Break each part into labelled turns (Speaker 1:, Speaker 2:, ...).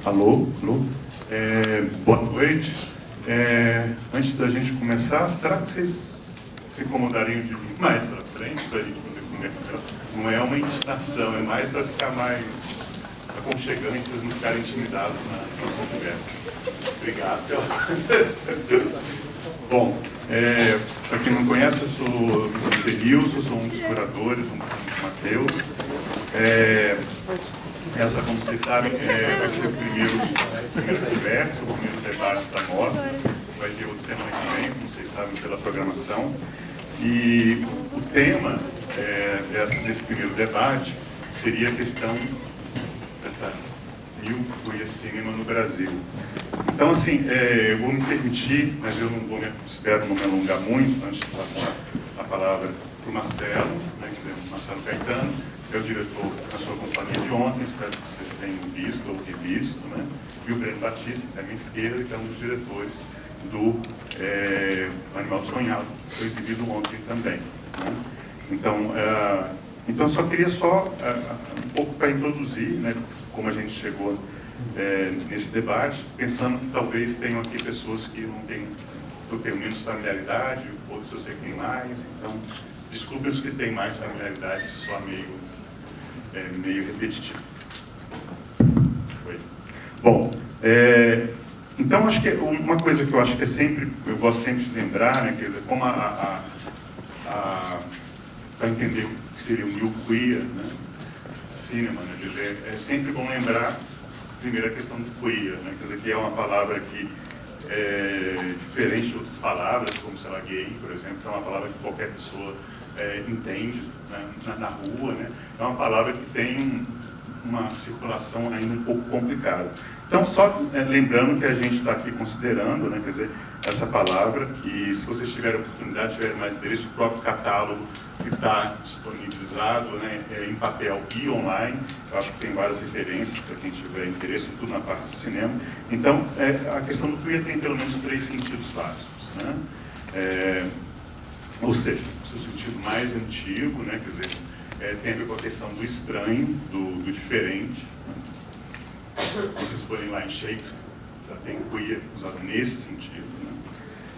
Speaker 1: Alô? Alô? Boa noite. Antes da gente começar, será que vocês se incomodariam de vir mais para frente para a gente poder conversar? Não é uma intimidação, é mais para ficar mais aconchegante, para não ficarem intimidados na nossa conversa. Obrigado pela... Bom, para quem não conhece, eu sou o Denilson, sou um dos curadores, um Matheus. Essa, como vocês sabem, vai ser o primeiro conversa, o primeiro debate da mostra. Vai ter outra semana que vem, como vocês sabem, pela programação. E o tema desse primeiro debate seria a questão dessa New Queer Cinema no Brasil. Então, assim, eu vou me permitir, mas eu espero não me alongar muito, antes de passar a palavra para o Marcelo, né, Marcelo Caetano, que é o diretor da sua companhia de ontem, espero que vocês tenham visto ou revisto, né? E o Breno Batista, que está à minha esquerda, que é um dos diretores do Animal Sonhado, que foi exibido ontem também. Né? Então, só queria um pouco para introduzir, né, como a gente chegou nesse debate, pensando que talvez tenham aqui pessoas que não têm, eu tenho menos familiaridade, outros eu sei que tem mais, então desculpem os que têm mais familiaridade, se soa meio repetitivo. Foi. Bom, então acho que uma coisa que eu acho que eu gosto sempre de lembrar, né, que como para entender o que seria o New Queer, né, cinema, né, quer dizer, é sempre bom lembrar primeiro a questão do queer, né, quer dizer, que é uma palavra que diferente de outras palavras, como, sei lá, gay, por exemplo, que é uma palavra que qualquer pessoa entende, né, na rua, né? É uma palavra que tem uma circulação ainda um pouco complicada. Então, só lembrando que a gente está aqui considerando, né, quer dizer, essa palavra, e se vocês tiverem oportunidade, tiverem mais interesse, o próprio catálogo que está disponibilizado, né, em papel e online. Eu acho que tem várias referências para quem tiver interesse, tudo na parte de cinema. Então, a questão do queer tem pelo menos 3 sentidos básicos, né? Ou seja, o seu sentido mais antigo, né, quer dizer, tem a ver com a questão do estranho, do diferente. Né? Vocês forem lá em Shakespeare, já tem queer usado nesse sentido.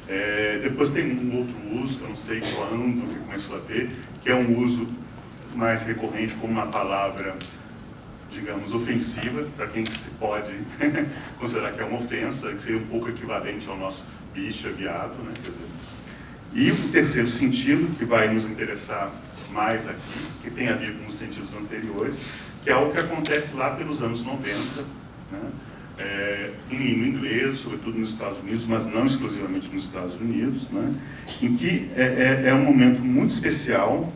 Speaker 1: Né? Depois tem um outro uso, que eu não sei quando que começou a ter, que é um uso mais recorrente como uma palavra, digamos, ofensiva, para quem se pode considerar que é uma ofensa, que seria um pouco equivalente ao nosso bicha, viado, né? Quer dizer, e o terceiro sentido, que vai nos interessar mais aqui, que tem a ver com os sentidos anteriores, que é algo que acontece lá pelos anos 90, né? Em língua inglesa, sobretudo nos Estados Unidos, mas não exclusivamente nos Estados Unidos, né? Em que é um momento muito especial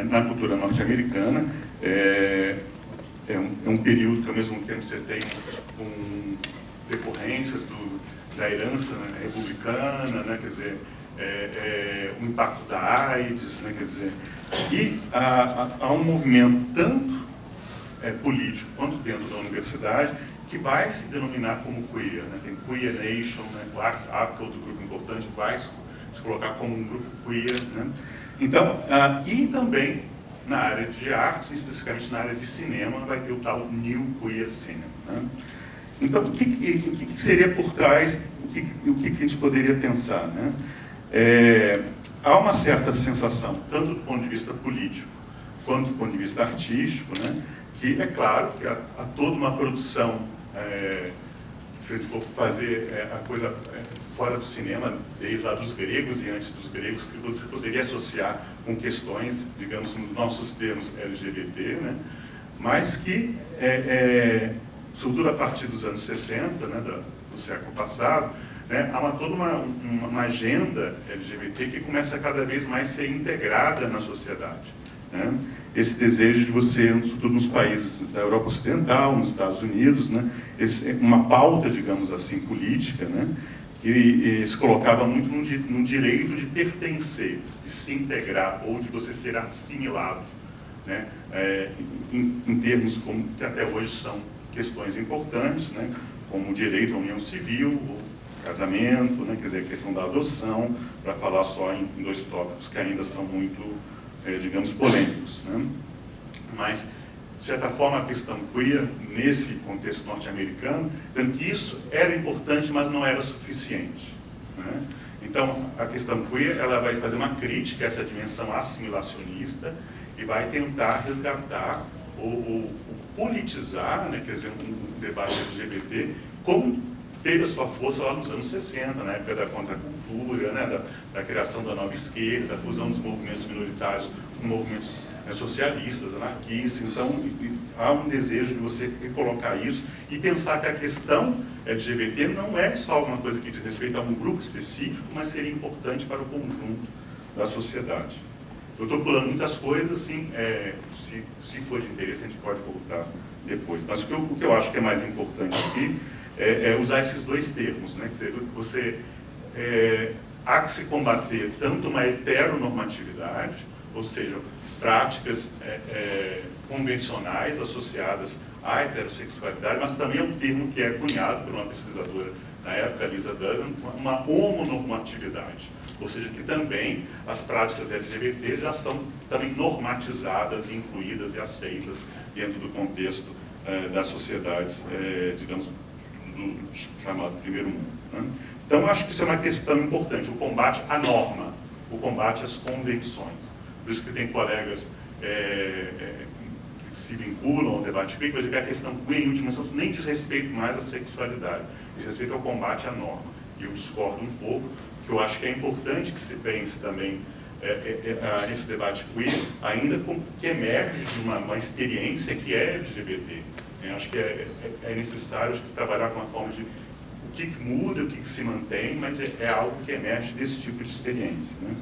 Speaker 1: na cultura norte-americana. É um período que, ao mesmo tempo, você tem decorrências da herança, né, republicana, né, quer dizer, o impacto da AIDS, né, quer dizer, e há um movimento tanto político quanto dentro da universidade que vai se denominar como queer, né? Tem Queer Nation, né? O ACT, outro grupo importante, vai se colocar como um grupo queer, né? Então, e também na área de artes, especificamente na área de cinema, vai ter o tal New Queer Cinema, né? Então, o que seria por trás, o que a gente poderia pensar, né? Há uma certa sensação, tanto do ponto de vista político quanto do ponto de vista artístico, né, que é claro que há toda uma produção, se a gente for fazer a coisa fora do cinema, desde lá dos gregos e antes dos gregos, que você poderia associar com questões, digamos, nos nossos termos LGBT, né, mas que, sobretudo a partir dos anos 60, né, do século passado, né, há toda uma agenda LGBT que começa a cada vez mais ser integrada na sociedade. Né? Esse desejo de você, sobretudo nos países da Europa Ocidental, nos Estados Unidos, né, uma pauta, digamos assim, política, né, que se colocava muito no direito de pertencer, de se integrar ou de você ser assimilado, né, em termos como, que até hoje são questões importantes, né, como o direito à união civil, casamento, né, quer dizer, a questão da adoção, para falar só em 2 tópicos que ainda são muito, digamos, polêmicos. Né? Mas de certa forma, a questão queer, nesse contexto norte-americano, dizendo que isso era importante, mas não era suficiente, né? Então, a questão queer, ela vai fazer uma crítica a essa dimensão assimilacionista e vai tentar resgatar ou politizar, né, quer dizer, um debate LGBT, como teve a sua força lá nos anos 60, na época da contracultura, né, da criação da nova esquerda, da fusão dos movimentos minoritários com movimentos socialistas, anarquistas. Então, há um desejo de você colocar isso e pensar que a questão LGBT não é só alguma coisa que diz respeito a um grupo específico, mas seria importante para o conjunto da sociedade. Eu estou pulando muitas coisas, assim, se for de interesse, a gente pode voltar depois. Mas o que eu acho que é mais importante aqui é usar esses dois termos, né? Quer dizer, há que se combater tanto uma heteronormatividade, ou seja, práticas convencionais associadas à heterossexualidade, mas também é um termo que é cunhado por uma pesquisadora na época, Lisa Duggan, uma homonormatividade, ou seja, que também as práticas LGBT já são também normatizadas, incluídas e aceitas dentro do contexto das sociedades, digamos, do chamado primeiro mundo, né? Então, eu acho que isso é uma questão importante, o combate à norma, o combate às convenções. Por isso que tem colegas que se vinculam ao debate queer, que a questão queer, em última instância, nem diz respeito mais à sexualidade, diz respeito ao combate à norma. E eu discordo um pouco, que eu acho que é importante que se pense também esse debate queer, ainda que emerge de uma experiência que é LGBT. Eu acho que é necessário trabalhar com a forma de o que muda, o que se mantém, mas é algo que emerge desse tipo de experiência, né?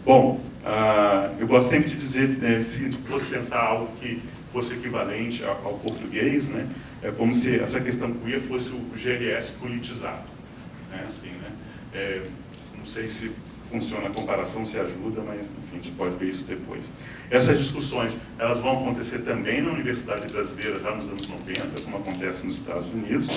Speaker 1: Bom, eu gosto sempre de dizer, se fosse pensar algo que fosse equivalente ao português, né, é como se essa questão queer fosse o GLS politizado, né, assim, né? Não sei se funciona a comparação, se ajuda, mas, enfim, a gente pode ver isso depois. Essas discussões, elas vão acontecer também na Universidade Brasileira, já nos anos 90, como acontece nos Estados Unidos,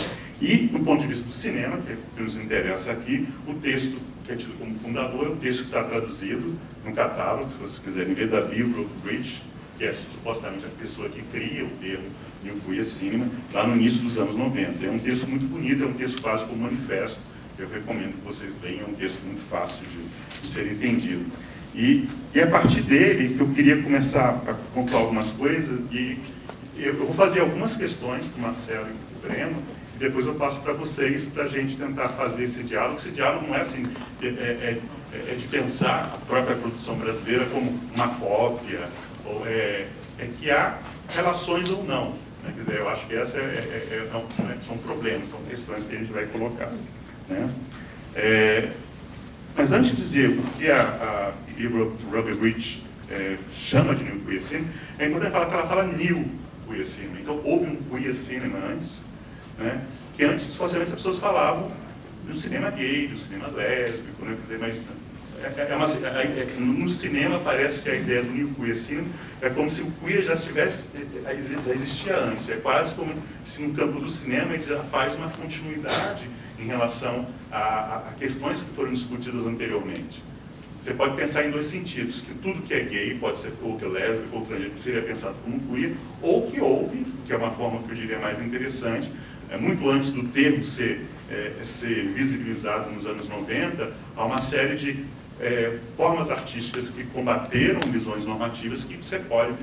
Speaker 1: e, do ponto de vista do cinema, que é o que nos interessa aqui, o texto que é tido como fundador é o texto que está traduzido no catálogo, se vocês quiserem ver, da Bill Brooke-Bridge, que é supostamente a pessoa que cria o termo New Queer Cinema, lá no início dos anos 90. É um texto muito bonito, é um texto quase como manifesto. Eu recomendo que vocês leiam, é um texto muito fácil de ser entendido. E é a partir dele que eu queria começar a contar algumas coisas, e eu vou fazer algumas questões para o Marcelo e para o Breno, e depois eu passo para vocês, para a gente tentar fazer esse diálogo. Esse diálogo não é assim, de pensar a própria produção brasileira como uma cópia, ou é que há relações ou não, né? Quer dizer, eu acho que essa são problemas, são questões que a gente vai colocar, né? Mas antes de dizer o que a Brooke-Bridge chama de New Queer Cinema, é importante falar que ela fala New Queer Cinema. Então, houve um Queer Cinema antes, né? Que antes, supostamente, as pessoas falavam do cinema gay, do cinema lésbico, né? Quer dizer, mas no cinema parece que a ideia do New Queer Cinema é como se o queer já existia antes. É quase como se no campo do cinema ele já faz uma continuidade em relação a questões que foram discutidas anteriormente. Você pode pensar em dois sentidos, que tudo que é gay pode ser ou que é lésbico ou que seria pensado como queer, ou que houve, que é uma forma que eu diria mais interessante, muito antes do termo ser visibilizado nos anos 90, há uma série de formas artísticas que combateram visões normativas que você pode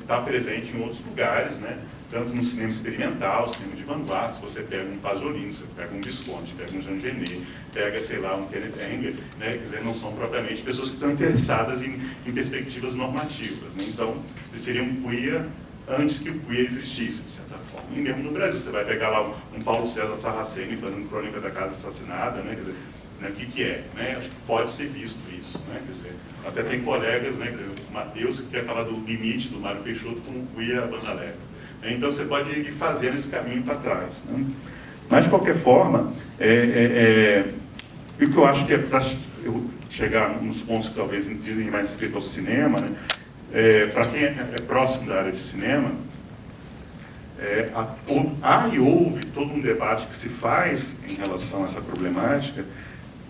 Speaker 1: estar presente em outros lugares, né? Tanto no cinema experimental, cinema de vanguarda, se você pega um Pasolini, você pega um Visconti, pega um Jean Genet, pega, sei lá, um Kenneth Anger, né? Quer dizer, não são propriamente pessoas que estão interessadas em perspectivas normativas, né? Então, eles seriam queer antes que o queer existisse, de certa forma. E mesmo no Brasil, você vai pegar lá um Paulo César Sarraceni falando Crônica da Casa Assassinada, né? Quer dizer, né, o que é? Né? Acho que pode ser visto isso, né? Quer dizer, até tem colegas, né, o Matheus, que quer falar do limite do Mário Peixoto como queer a banda alerta. Então você pode ir fazendo esse caminho para trás, né? Mas, de qualquer forma, o que eu acho que é para eu chegar nos pontos que talvez dizem mais respeito ao cinema, né? Para quem é próximo da área de cinema, há e houve todo um debate que se faz em relação a essa problemática,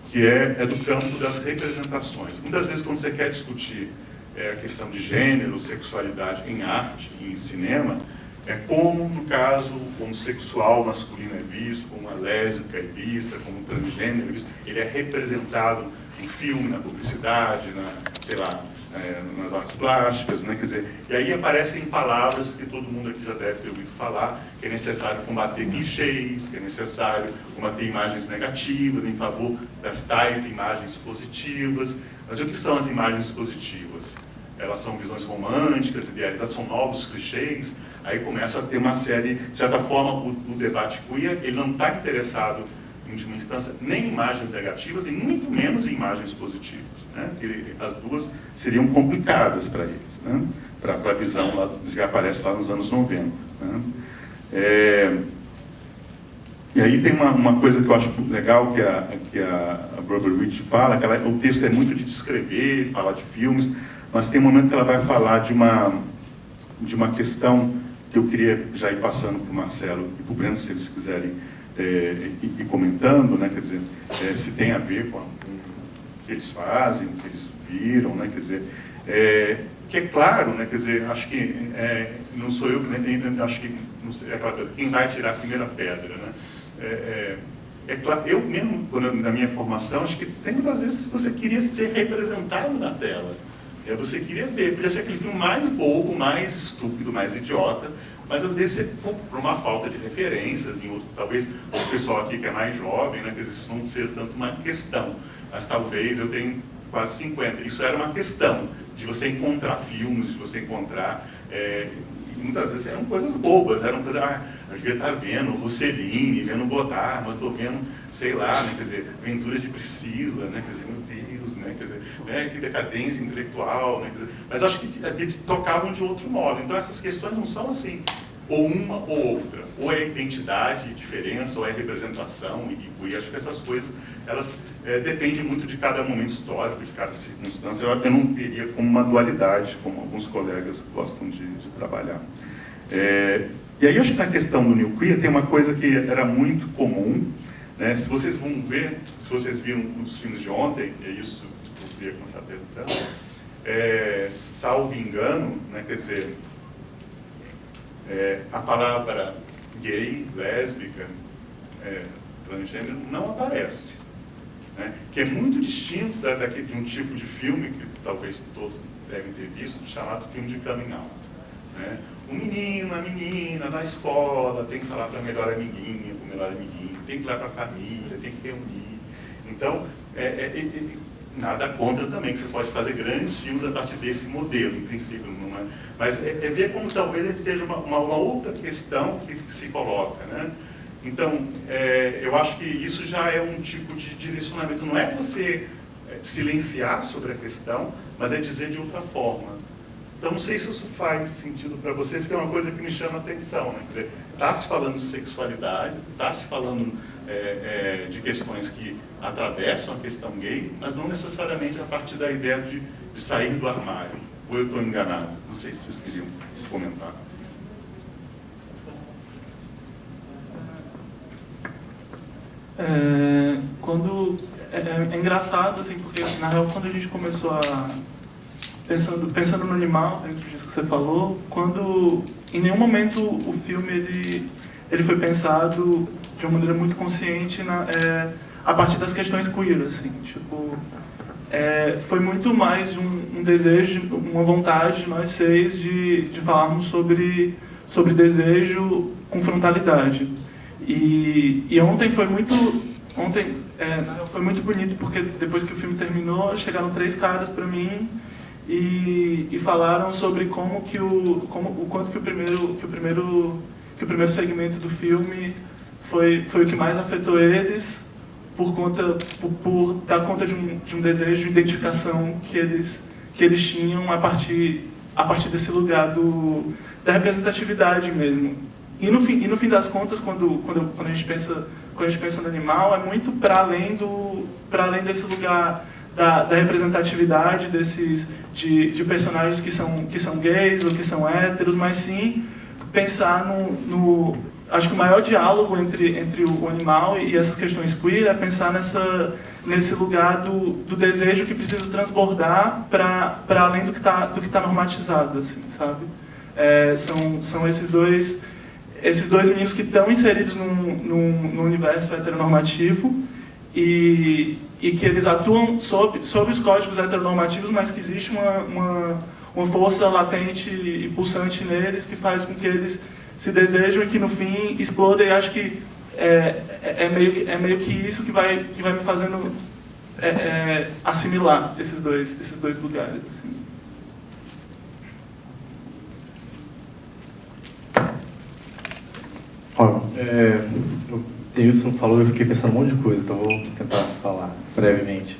Speaker 1: que é do campo das representações. Muitas vezes, quando você quer discutir a questão de gênero, sexualidade em arte e em cinema, como, no caso, o homossexual masculino é visto, como a lésbica é vista, como o transgênero é visto, ele é representado no filme, na publicidade, sei lá, nas artes plásticas, né? Quer dizer, e aí aparecem palavras que todo mundo aqui já deve ter ouvido falar, que é necessário combater clichês, que é necessário combater imagens negativas em favor das tais imagens positivas. Mas o que são as imagens positivas? Elas são visões românticas, idealizadas, são novos clichês. Aí começa a ter uma série, de certa forma, o debate queer, ele não está interessado, em última instância, nem em imagens negativas e muito menos em imagens positivas, né? As duas seriam complicadas para eles, né? Para a visão lá, que aparece lá nos anos 90. Né? E aí tem uma coisa que eu acho legal que a Barbara Rich fala, que o texto é muito de descrever, falar de filmes, mas tem um momento que ela vai falar de uma questão que eu queria já ir passando para o Marcelo e para o Breno, se eles quiserem ir comentando, né? Quer dizer, se tem a ver com o que eles fazem, o que eles viram, né? Quer dizer, que é claro, né? Quer dizer, acho que não sou eu, acho que não sei, é aquela coisa, quem vai tirar a primeira pedra, né? É claro, eu mesmo, na minha formação, acho que tem muitas vezes você queria ser representado na tela. Você queria ver, podia ser aquele filme mais bobo, mais estúpido, mais idiota, mas às vezes por uma falta de referências, talvez o pessoal aqui que é mais jovem, né, isso não ser tanto uma questão, mas talvez eu tenho quase 50, isso era uma questão de você encontrar filmes, de você encontrar, muitas vezes eram coisas bobas, eram coisas, eu devia estar vendo Rossellini, vendo Godard, mas estou vendo, sei lá, né, quer dizer, Aventuras de Priscila, né, quer dizer, meu Deus, né, quer dizer, que decadência intelectual, né, quer dizer, mas acho que tocavam de outro modo. Então essas questões não são assim, ou uma ou outra, ou é identidade, diferença, ou é representação, e acho que essas coisas, elas dependem muito de cada momento histórico, de cada circunstância. Eu não teria como uma dualidade, como alguns colegas gostam de trabalhar. E aí, acho que na questão do New Queer tem uma coisa que era muito comum, né? Se vocês vão ver, se vocês viram os filmes de ontem, é isso que eu queria começar perguntando, salvo engano, né? Quer dizer, a palavra gay, lésbica, transgênero não aparece, né? Que é muito distinto de um tipo de filme que talvez todos devem ter visto, chamado filme de coming out, né? O menino, a menina, na escola, tem que falar para a melhor amiguinha, para o melhor amiguinho, tem que ir lá para a família, tem que reunir. Então, nada contra também, que você pode fazer grandes filmes a partir desse modelo, em princípio, não é? Mas ver como talvez ele seja uma outra questão que se coloca, né? Então, eu acho que isso já é um tipo de direcionamento. Não é você silenciar sobre a questão, mas é dizer de outra forma. Então, não sei se isso faz sentido para vocês, porque é uma coisa que me chama a atenção, né? Quer dizer, está se falando de sexualidade, está se falando de questões que atravessam a questão gay, mas não necessariamente a partir da ideia de sair do armário. Ou eu estou enganado? Não sei se vocês queriam comentar.
Speaker 2: É engraçado, assim, porque na real quando a gente começou a... Pensando no animal, dentro disso que você falou, quando em nenhum momento o filme ele foi pensado de uma maneira muito consciente a partir das questões queer, assim, tipo, foi muito mais um desejo, uma vontade de nós seis de falarmos sobre desejo com frontalidade. E ontem foi muito bonito, porque depois que o filme terminou, chegaram 3 caras para mim e falaram sobre como o quanto que o primeiro segmento do filme foi o que mais afetou eles por dar conta de um desejo de identificação que eles tinham a partir desse lugar da representatividade mesmo. E no fim das contas, quando a gente pensa no animal, é muito para além desse lugar da representatividade de personagens que são gays ou que são héteros, mas sim pensar acho que o maior diálogo entre o animal e essas questões queer é pensar nesse lugar do desejo que precisa transbordar para além do que tá normatizado, assim, sabe? São esses dois meninos que estão inseridos num universo heteronormativo e que eles atuam sob os códigos heteronormativos, mas que existe uma força latente e pulsante neles que faz com que eles se desejam e que no fim explodem. E acho que é meio que isso que vai me fazendo assimilar esses dois lugares, assim.
Speaker 3: Olha, o Denilson falou, eu fiquei pensando um monte de coisa, então vou tentar falar brevemente.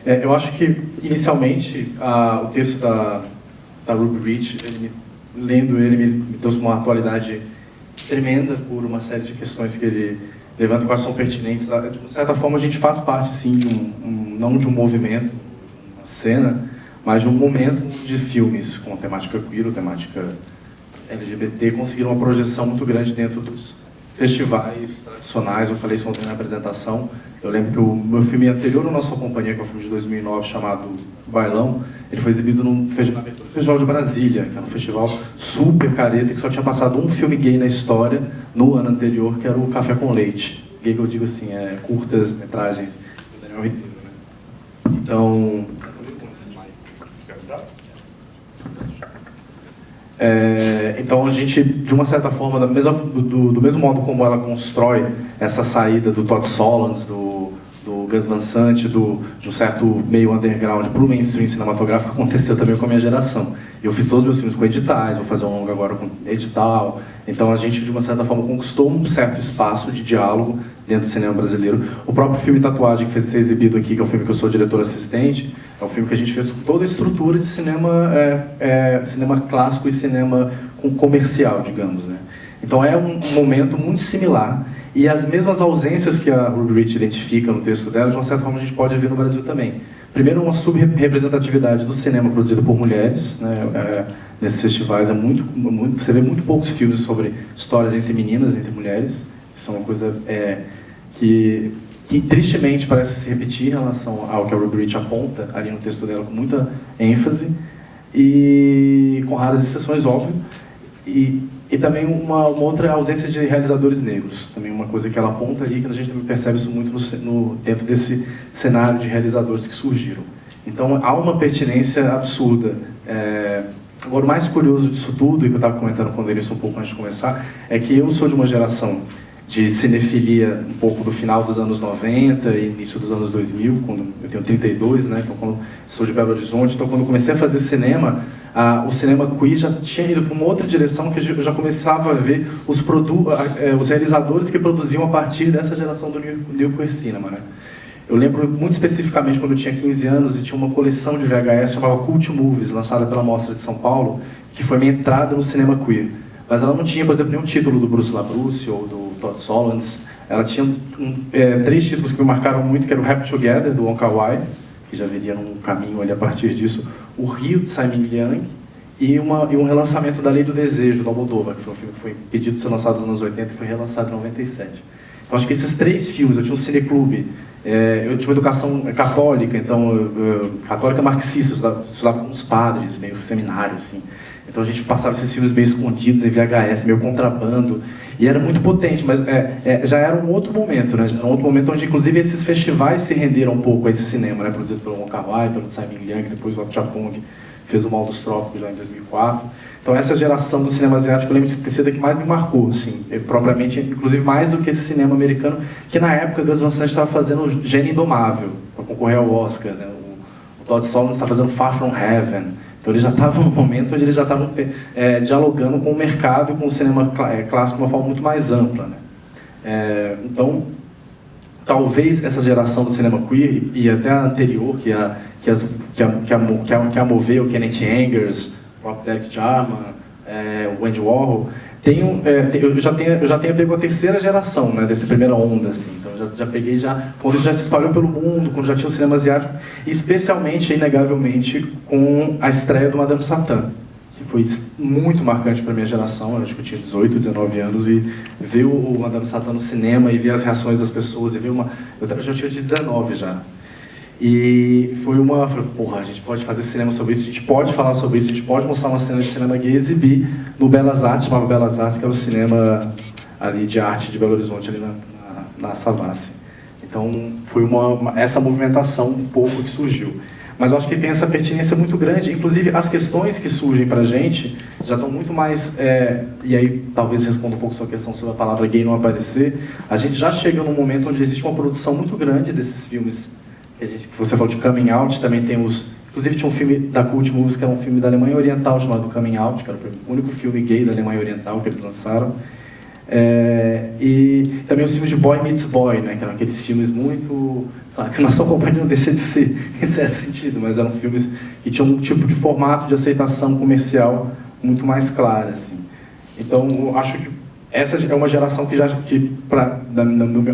Speaker 3: Eu acho que, inicialmente, o texto da Ruby Rich, lendo ele, me trouxe uma atualidade tremenda por uma série de questões que ele levanta, quais são pertinentes. De certa forma, a gente faz parte, sim, não de um movimento, de uma cena, mas de um momento de filmes com temática queer, ou temática LGBT, conseguiram uma projeção muito grande dentro dos festivais tradicionais. Eu falei isso ontem na apresentação. Eu lembro que o meu filme anterior ao Nossa Companhia, que é um filme de 2009 chamado Bailão, ele foi exibido no Festival de Brasília, que era um festival super careta, que só tinha passado um filme gay na história no ano anterior, que era o Café com Leite. Gay que eu digo assim, curtas metragens do Daniel Ribeiro, né? Então... então a gente, de uma certa forma, do mesmo modo como ela constrói essa saída do Todd Solondz, do Gus Van Sant, de um certo meio underground para o mainstream cinematográfico, aconteceu também com a minha geração. Eu fiz todos os meus filmes com editais, vou fazer um longo agora com edital. Então a gente, de uma certa forma, conquistou um certo espaço de diálogo dentro do cinema brasileiro. O próprio filme Tatuagem, que fez ser exibido aqui, que é um filme que eu sou diretor assistente, é um filme que a gente fez com toda a estrutura de cinema, cinema clássico e cinema comercial, digamos, né? Então é um momento muito similar. E as mesmas ausências que a Ruby Rich identifica no texto dela, de uma certa forma a gente pode ver no Brasil também. Primeiro, uma subrepresentatividade do cinema produzido por mulheres, né? Nesses festivais você vê muito poucos filmes sobre histórias entre meninas, entre mulheres. Isso é uma coisa que tristemente parece se repetir em relação ao que a Ruby Rich aponta ali no texto dela com muita ênfase, e com raras exceções, óbvio. E também uma outra ausência de realizadores negros, também uma coisa que ela aponta ali, que a gente também percebe isso muito dentro desse cenário de realizadores que surgiram. Então há uma pertinência absurda. Agora, o mais curioso disso tudo, e que eu estava comentando com o Denilson um pouco antes de começar, é que eu sou de uma geração de cinefilia um pouco do final dos anos 90 e início dos anos 2000, quando eu tenho 32, né? Então, quando sou de Belo Horizonte, então quando eu comecei a fazer cinema, o cinema queer já tinha ido para uma outra direção, que eu já começava a ver os realizadores que produziam a partir dessa geração do New Queer Cinema, né? Eu lembro muito especificamente quando eu tinha 15 anos e tinha uma coleção de VHS chamada Cult Movies, lançada pela Mostra de São Paulo, que foi minha entrada no cinema queer. Mas ela não tinha, por exemplo, nenhum título do Bruce LaBruce ou do Todd Solondz. Ela tinha 3 títulos que me marcaram muito, que era o Happy Together, do Wong Kar-wai, que já viria num caminho ali a partir disso, o Rio, de Simon Liang, e um relançamento da Lei do Desejo, do Almodóvar, que foi um filme que foi pedido de ser lançado nos anos 80 e foi relançado em 97. Então, acho que esses 3 filmes, eu tinha um cineclube, eu tinha uma educação católica, então, católica marxista, eu estudava com uns padres, meio seminário, assim. Então a gente passava esses filmes meio escondidos em VHS, meio contrabando, e era muito potente, mas já era um outro momento, né? Já era um outro momento onde, inclusive, esses festivais se renderam um pouco a esse cinema, né? Produzido pelo Wong Kar-wai, pelo Simon Liang, depois o Apichatpong fez o Mal dos Trópicos já em 2004. Então essa geração do cinema asiático, eu lembro de ter sido a que mais me marcou, assim, propriamente, inclusive mais do que esse cinema americano, que na época Gus Van Sant estava fazendo o Gênio Indomável, para concorrer ao Oscar, né? O Todd Solondz estava fazendo Far From Heaven. Então eles já estavam no momento onde eles já estavam dialogando com o mercado e com o cinema clássico de uma forma muito mais ampla, né? Então, talvez essa geração do cinema queer, e até a anterior, que a Moveu, o Kenneth Angers, o Derek Jarman, o Andy Warhol, eu já tenho pego a terceira geração, né, dessa primeira onda, assim. Então já peguei quando isso já se espalhou pelo mundo, quando já tinha o cinema asiático, especialmente, inegavelmente, com a estreia do Madame Satã, que foi muito marcante para minha geração. Eu acho que eu tinha 18, 19 anos, e ver o Madame Satã no cinema e ver as reações das pessoas, e ver uma... Eu já tinha de 19 já. E foi uma... Falei, porra, a gente pode fazer cinema sobre isso, a gente pode falar sobre isso, a gente pode mostrar uma cena de cinema gay e exibir no Belas Artes, chamava Belas Artes, que era o cinema ali de arte de Belo Horizonte, ali na Savassi. Então, foi essa movimentação um pouco que surgiu. Mas eu acho que tem essa pertinência muito grande. Inclusive, as questões que surgem para a gente já estão muito mais... e aí, talvez responda um pouco a sua questão sobre a palavra gay não aparecer. A gente já chega num momento onde existe uma produção muito grande desses filmes que você falou de Coming Out. Também tem inclusive, tinha um filme da Cult Movies, que era um filme da Alemanha Oriental, chamado Coming Out, que era o único filme gay da Alemanha Oriental que eles lançaram. E também os filmes de Boy Meets Boy, né, que eram aqueles filmes muito... Claro que a nossa companhia não deixa de ser, em certo sentido, mas eram filmes que tinham um tipo de formato de aceitação comercial muito mais claro, assim. Então, eu acho que essa é uma geração que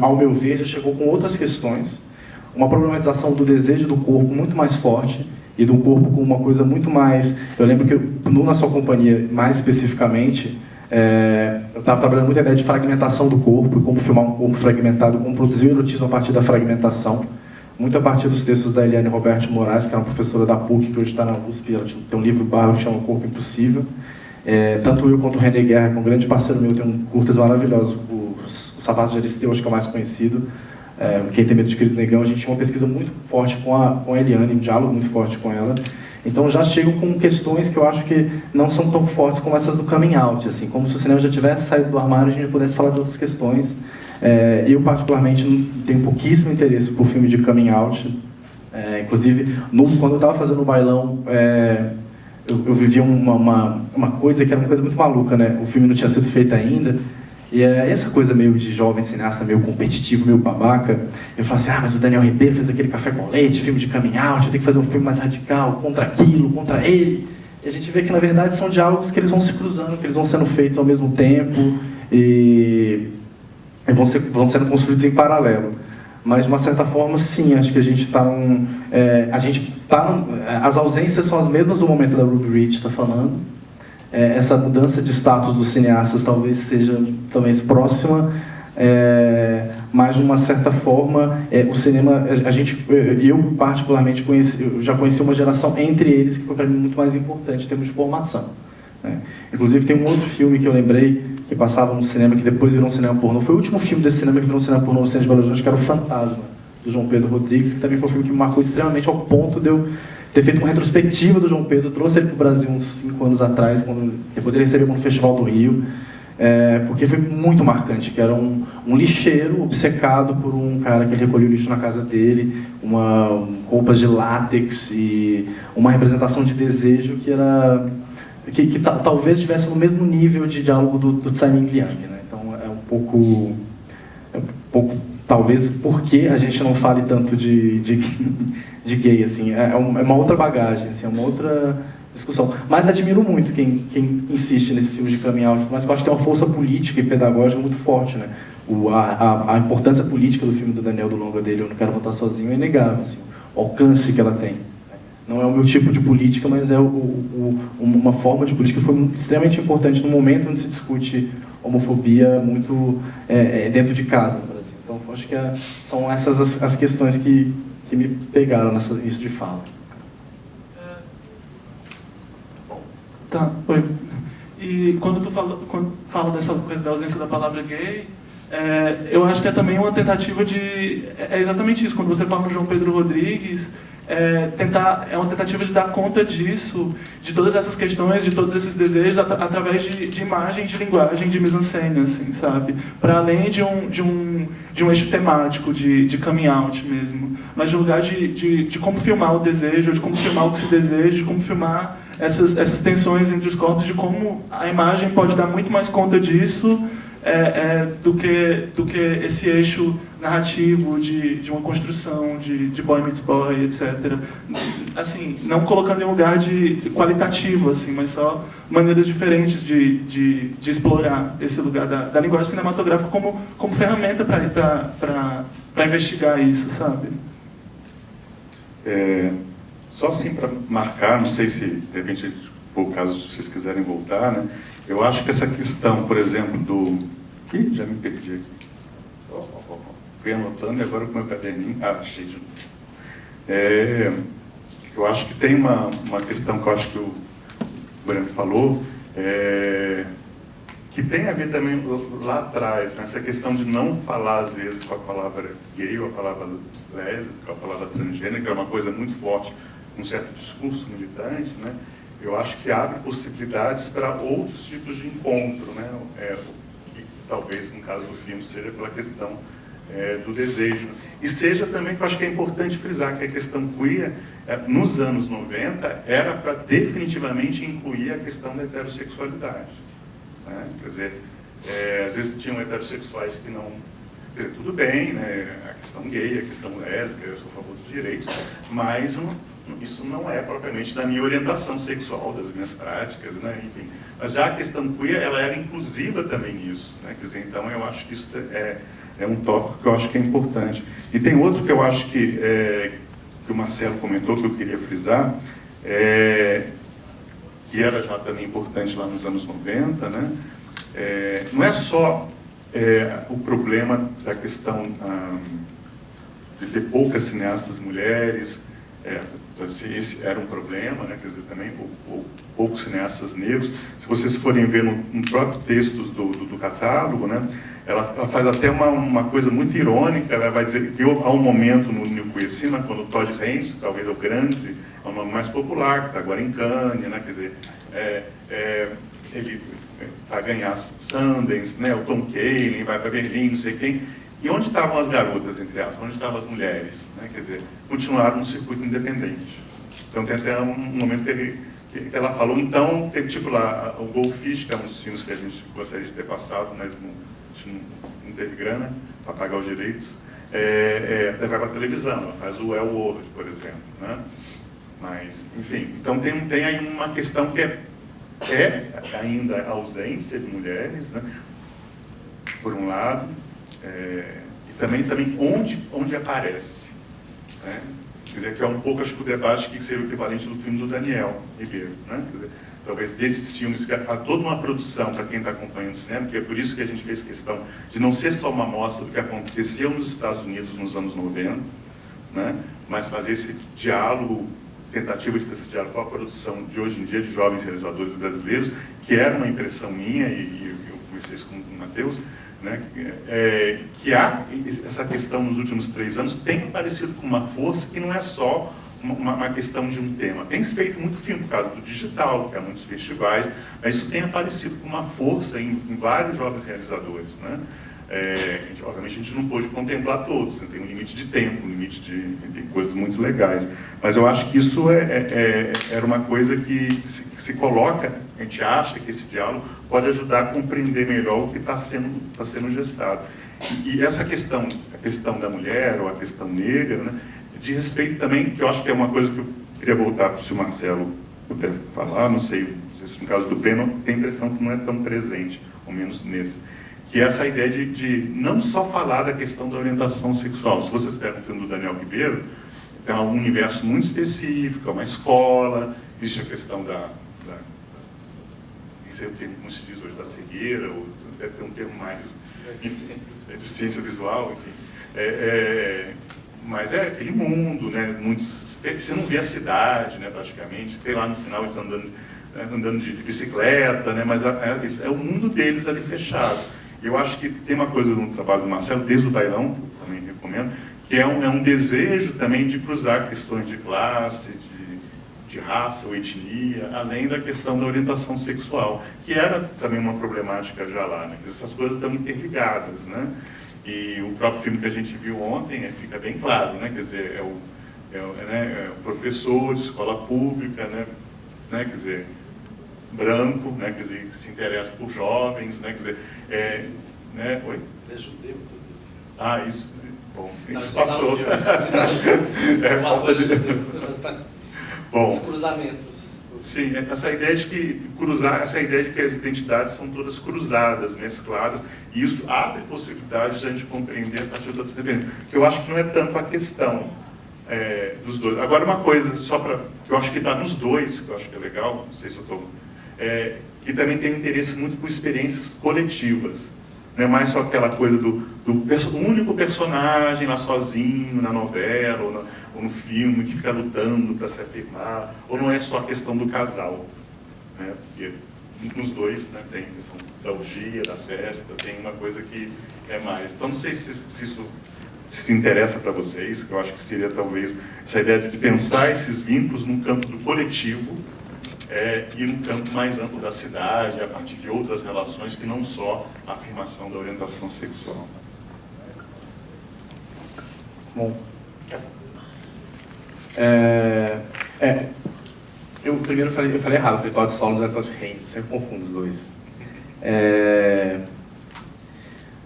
Speaker 3: ao meu ver, já chegou com outras questões, uma problematização do desejo do corpo muito mais forte, e do corpo com uma coisa muito mais... Eu lembro que, Na Sua Companhia, mais especificamente, eu estava trabalhando muito a ideia de fragmentação do corpo, e como filmar um corpo fragmentado, como produzir o erotismo a partir da fragmentação, muito a partir dos textos da Eliane Roberto Moraes, que é uma professora da PUC, que hoje está na USP. Ela tem um livro bárbaro que chama O Corpo Impossível. Tanto eu quanto o René Guerra, que é um grande parceiro meu, tem curtas maravilhosos. O Sapato de Aristeu, acho que é o mais conhecido. Quem Tem Medo de Cris Negão. A gente tinha uma pesquisa muito forte com a Eliane, um diálogo muito forte com ela. Então já chego com questões que eu acho que não são tão fortes como essas do coming out, assim, como se o cinema já tivesse saído do armário e a gente pudesse falar de outras questões. Eu particularmente tenho pouquíssimo interesse por filme de coming out. Inclusive, quando eu estava fazendo o bailão, eu vivia uma coisa que era uma coisa muito maluca, né? O filme não tinha sido feito ainda. E essa coisa meio de jovem cineasta, meio competitivo, meio babaca, eu falo assim, mas o Daniel Ribeiro fez aquele Café com Leite, filme de coming out, eu tenho que fazer um filme mais radical, contra aquilo, contra ele. E a gente vê que, na verdade, são diálogos que eles vão se cruzando, que eles vão sendo feitos ao mesmo tempo e vão sendo construídos em paralelo. Mas, de uma certa forma, sim, acho que a gente está as ausências são as mesmas do momento da Ruby Rich está falando. Essa mudança de status dos cineastas talvez seja próxima, mas de uma certa forma o cinema, eu particularmente já conheci uma geração entre eles que foi para mim muito mais importante em termos de formação, né? Inclusive tem um outro filme que eu lembrei que passava no cinema que depois virou um cinema pornô, foi o último filme desse cinema que virou um cinema pornô no cinema de Belo Horizonte, que era O Fantasma, do João Pedro Rodrigues, que também foi um filme que me marcou extremamente ao ponto de eu ter feito uma retrospectiva do João Pedro, trouxe ele para o Brasil uns 5 anos atrás, depois ele recebeu no Festival do Rio, porque foi muito marcante, que era um lixeiro obcecado por um cara que recolheu lixo na casa dele, roupas de látex e uma representação de desejo que talvez estivesse no mesmo nível de diálogo do Tsai Ming Liang, né? Então é um pouco talvez porque a gente não fale tanto de gay, assim, é uma outra bagagem, assim, é uma outra discussão. Mas admiro muito quem insiste nesses filmes de coming out, mas eu acho que tem uma força política e pedagógica muito forte, né? A importância política do filme do Daniel do longa dele, Eu Não Quero Votar Sozinho, é inegável, assim, o alcance que ela tem. Não é o meu tipo de política, mas é uma forma de política que foi extremamente importante no momento onde se discute homofobia muito dentro de casa no Brasil. Então, acho que são essas as questões que me pegaram nisso de fala.
Speaker 2: Tá, oi. E quando fala dessa coisa da ausência da palavra gay, eu acho que é também uma tentativa de... É exatamente isso, quando você fala no João Pedro Rodrigues, é uma tentativa de dar conta disso, de todas essas questões, de todos esses desejos, através de imagem, de linguagem, de mise-en-scène, assim, sabe? Para além de um eixo temático, de coming out mesmo, mas de lugar de como filmar o desejo, de como filmar o que se deseja, de como filmar essas tensões entre os corpos, de como a imagem pode dar muito mais conta disso do que esse eixo narrativo de uma construção de Boy Meets Boy, etc. Assim, não colocando em um lugar de qualitativo, assim, mas só maneiras diferentes de explorar esse lugar da linguagem cinematográfica como ferramenta para investigar isso, sabe?
Speaker 1: Só assim para marcar, não sei se de repente for o caso, se vocês quiserem voltar, né? Eu acho que essa questão, por exemplo, do... Ih, já me perdi aqui. Fui anotando e agora com o meu caderninho... Ah, achei de novo. Eu acho que tem uma questão que eu acho que o Breno falou, que tem a ver também lá atrás, nessa questão de não falar, às vezes, com a palavra gay ou a palavra lésbica, a palavra transgênero, que é uma coisa muito forte, um certo discurso militante, né? Eu acho que abre possibilidades para outros tipos de encontro, né? Que talvez, no caso do filme, seja pela questão do desejo. E seja também, que eu acho que é importante frisar, que a questão queer, nos anos 90, era para definitivamente incluir a questão da heterossexualidade. Né? Quer dizer, às vezes tinham heterossexuais que não... Quer dizer, tudo bem, né? A questão gay, a questão lésbica, eu sou a favor dos direitos, mas isso não é propriamente da minha orientação sexual, das minhas práticas, né? Enfim. Mas já a questão queer, ela era inclusiva também nisso, né? Quer dizer, então eu acho que isso é um tópico que eu acho que é importante. E tem outro que eu acho que o Marcelo comentou, que eu queria frisar, que era já também importante lá nos anos 90, né? Não é só o problema da questão de ter poucas cineastas mulheres, esse era um problema, né? Quer dizer, também poucos cineastas negros. Se vocês forem ver no próprio texto do catálogo, né? Ela faz até uma coisa muito irônica. Ela vai dizer que há um momento no New Queer Cinema, quando o Todd Haynes, talvez é o grande, é o nome mais popular, que está agora em Cannes, né? Quer dizer, ele vai ganhar Sundance, né? O Tom Kaelin vai para Berlim, não sei quem. E onde estavam as garotas, entre aspas? Onde estavam as mulheres? Né? Quer dizer, continuaram no circuito independente. Então tem até um momento que ela falou, então, tem tipo lá, o Goldfish, que é um dos filmes que a gente gostaria de ter passado, mas não teve grana para pagar os direitos, vai para a televisão, ela faz o El World, por exemplo. Né? Mas, enfim, então tem aí uma questão que é ainda a ausência de mulheres, né? Por um lado, e também onde aparece. Né? Quer dizer, que é um pouco, acho que o debate que seria o equivalente do filme do Daniel Ribeiro. Né? Quer dizer, talvez desses filmes, que há toda uma produção para quem está acompanhando o cinema, que é por isso que a gente fez questão de não ser só uma amostra do que aconteceu nos Estados Unidos nos anos 90, né? Mas fazer esse diálogo, tentativa de fazer esse diálogo com a produção de hoje em dia de jovens realizadores brasileiros, que era uma impressão minha, e eu conversei isso com o Matheus, né? Que há essa questão nos últimos 3 anos, tem aparecido com uma força que não é só uma questão de um tema. Tem se feito muito filme por causa do digital, que há muitos festivais, mas isso tem aparecido com uma força em vários jovens realizadores. Né? Obviamente a gente não pôde contemplar todos, né? Tem um limite de tempo, um limite de coisas muito legais. Mas eu acho que isso era uma coisa que se coloca, a gente acha que esse diálogo pode ajudar a compreender melhor o que está sendo gestado. E essa questão, a questão da mulher ou a questão negra, né? De respeito também, que eu acho que é uma coisa que eu queria voltar, se o Marcelo puder falar, não sei se no caso do Breno tem a impressão que não é tão presente, ao menos nesse, que é essa ideia de não só falar da questão da orientação sexual. Se vocês pegam o filme do Daniel Ribeiro, tem um universo muito específico, é uma escola, existe a questão não sei o termo, como se diz hoje, da cegueira, ou deve ter um termo mais... Deficiência visual, enfim. Mas é aquele mundo, né? Você não vê a cidade, né, praticamente. Tem lá no final eles andando de bicicleta, né? Mas é o mundo deles ali fechado. Eu acho que tem uma coisa no trabalho do Marcelo, desde o Bailão, que eu também recomendo, que é um desejo também de cruzar questões de classe, de raça ou etnia, além da questão da orientação sexual, que era também uma problemática já lá. Né? Essas coisas estão interligadas, né? E o próprio filme que a gente viu ontem fica bem claro, né? Quer dizer, é o professor de escola pública, né? Quer dizer, branco, né? Quer dizer, que se interessa por jovens, né? Quer dizer, né? Oi?
Speaker 4: É judeu, inclusive.
Speaker 1: Ah, isso. Bom,
Speaker 4: Não,
Speaker 1: isso passou.
Speaker 4: Falta de
Speaker 1: Bom,
Speaker 4: os cruzamentos.
Speaker 1: sim, essa ideia de que as identidades são todas cruzadas, mescladas, e isso abre possibilidade de a gente compreender a partir de outras referências. Que eu acho que não é tanto a questão dos dois. Agora, uma coisa, só para que eu acho que está nos dois, que eu acho que é legal, não sei se eu estou... que também tem interesse muito por experiências coletivas. Não é mais só aquela coisa do único personagem lá sozinho, na novela, ou no filme, que fica lutando para se afirmar, ou não é só a questão do casal. Né? Porque nos dois, né, tem a questão da orgia, da festa, tem uma coisa que é mais. Então, não sei se isso se interessa para vocês, que eu acho que seria talvez essa ideia de pensar esses vínculos no campo do coletivo, e no campo mais amplo da cidade, a partir de outras relações que não só a afirmação da orientação sexual.
Speaker 3: Bom, eu primeiro eu falei errado, falei Todd Solondz e Todd Haynes, sempre confundo os dois.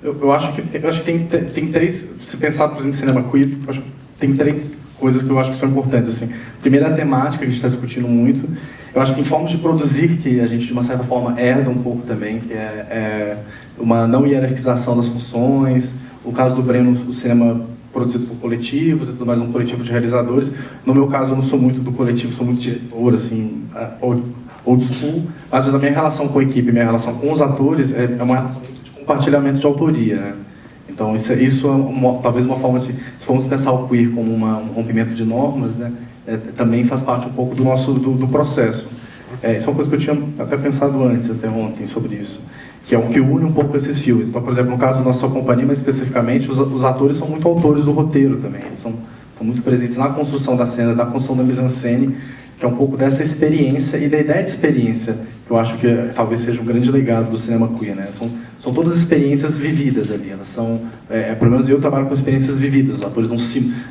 Speaker 3: Eu acho que tem três, se pensar, por exemplo, em cinema queer, eu acho que tem três coisas que eu acho que são importantes. Assim. Primeiro, a temática, que a gente está discutindo muito. Eu acho que tem formas de produzir que a gente, de uma certa forma, herda um pouco também, que é uma não hierarquização das funções. O caso do Breno, o cinema produzido por coletivos e tudo mais, um coletivo de realizadores. No meu caso, eu não sou muito do coletivo, sou muito diretor, assim, old school. Mas, às vezes, a minha relação com a equipe, minha relação com os atores é uma relação muito de compartilhamento de autoria, né? Então, isso é talvez uma forma de... Se formos pensar o queer como um rompimento de normas, né? Também faz parte um pouco do nosso do processo. Isso é uma coisa que eu tinha até pensado antes, até ontem, sobre isso. Que é o que une um pouco esses filmes. Então, por exemplo, no caso da nossa companhia, mais especificamente, os atores são muito autores do roteiro também. Eles são muito presentes na construção das cenas, na construção da mise-en-scène, que é um pouco dessa experiência e da ideia de experiência, que eu acho que talvez seja um grande legado do cinema queer, né? São todas experiências vividas ali, elas são, pelo menos eu trabalho com experiências vividas, os atores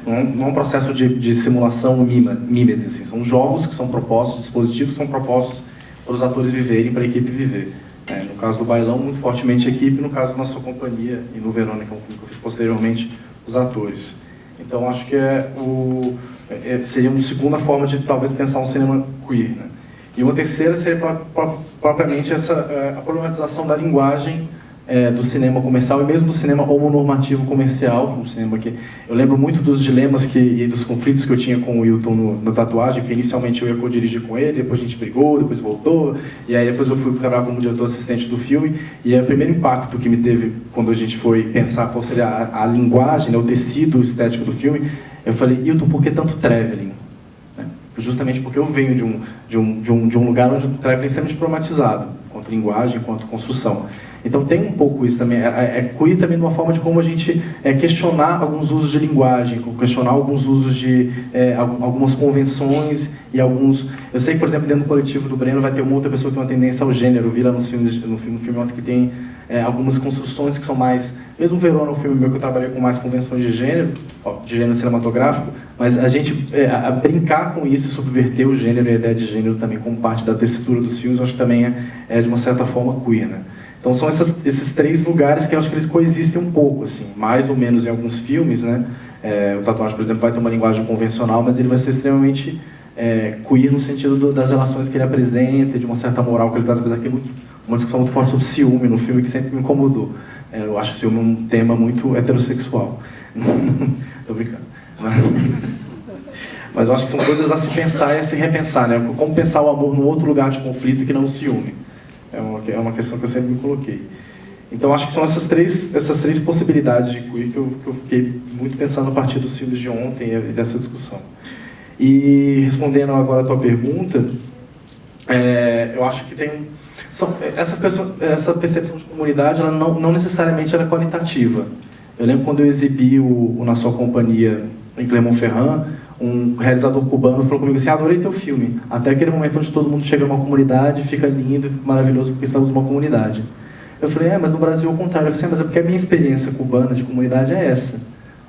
Speaker 3: não é um processo de simulação mímese, assim, são jogos que são propostos, dispositivos que são propostos para os atores viverem, para a equipe viver. No caso do Bailão, muito fortemente a equipe, no caso da nossa companhia, e no Verônica, que é um filme que eu fiz posteriormente, os atores. Então, acho que seria uma segunda forma de talvez pensar um cinema queer, né? E uma terceira seria propriamente a problematização da linguagem do cinema comercial e mesmo do cinema homonormativo comercial, um cinema que eu lembro muito dos dilemas e dos conflitos que eu tinha com o Wilton no Tatuagem, porque inicialmente eu ia co-dirigir com ele, depois a gente brigou, depois voltou, e aí depois eu fui trabalhar como diretor assistente do filme, e o primeiro impacto que me teve quando a gente foi pensar qual seria a linguagem, né, o tecido estético do filme, eu falei, Wilton, por que tanto traveling? Justamente porque eu venho de um lugar onde o traveling é extremamente problematizado, quanto linguagem, quanto construção. Então tem um pouco isso também, queer também de uma forma de como a gente questionar alguns usos de linguagem, questionar alguns usos de algumas convenções e alguns... Eu sei que, por exemplo, dentro do coletivo do Breno vai ter uma outra pessoa que tem uma tendência ao gênero, vi lá no filme ontem que tem algumas construções que são mais... Mesmo o Verona, o filme meu que eu trabalhei com mais convenções de gênero cinematográfico, mas a gente brincar com isso e subverter o gênero e a ideia de gênero também como parte da tessitura dos filmes, eu acho que também é de uma certa forma queer, né? Então são esses três lugares que eu acho que eles coexistem um pouco, assim, mais ou menos em alguns filmes, né? O Tatuagem, por exemplo, vai ter uma linguagem convencional, mas ele vai ser extremamente queer no sentido das relações que ele apresenta, de uma certa moral que ele traz, apesar que uma discussão muito forte sobre ciúme no filme que sempre me incomodou. Eu acho ciúme um tema muito heterossexual. Tô brincando. Mas eu acho que são coisas a se pensar e a se repensar, né? Como pensar o amor num outro lugar de conflito que não o ciúme. É uma questão que eu sempre me coloquei. Então, acho que são essas três possibilidades de queer que eu fiquei muito pensando a partir dos filmes de ontem e dessa discussão. E, respondendo agora a tua pergunta, eu acho que tem... essa percepção de comunidade, ela não necessariamente ela é qualitativa. Eu lembro quando eu exibi Na Sua Companhia, em Clermont-Ferrand, um realizador cubano falou comigo assim, adorei teu filme, até aquele momento onde todo mundo chega numa comunidade, fica lindo, maravilhoso, porque estamos numa comunidade. Eu falei, mas no Brasil é o contrário. Eu falei, mas é porque a minha experiência cubana de comunidade é essa.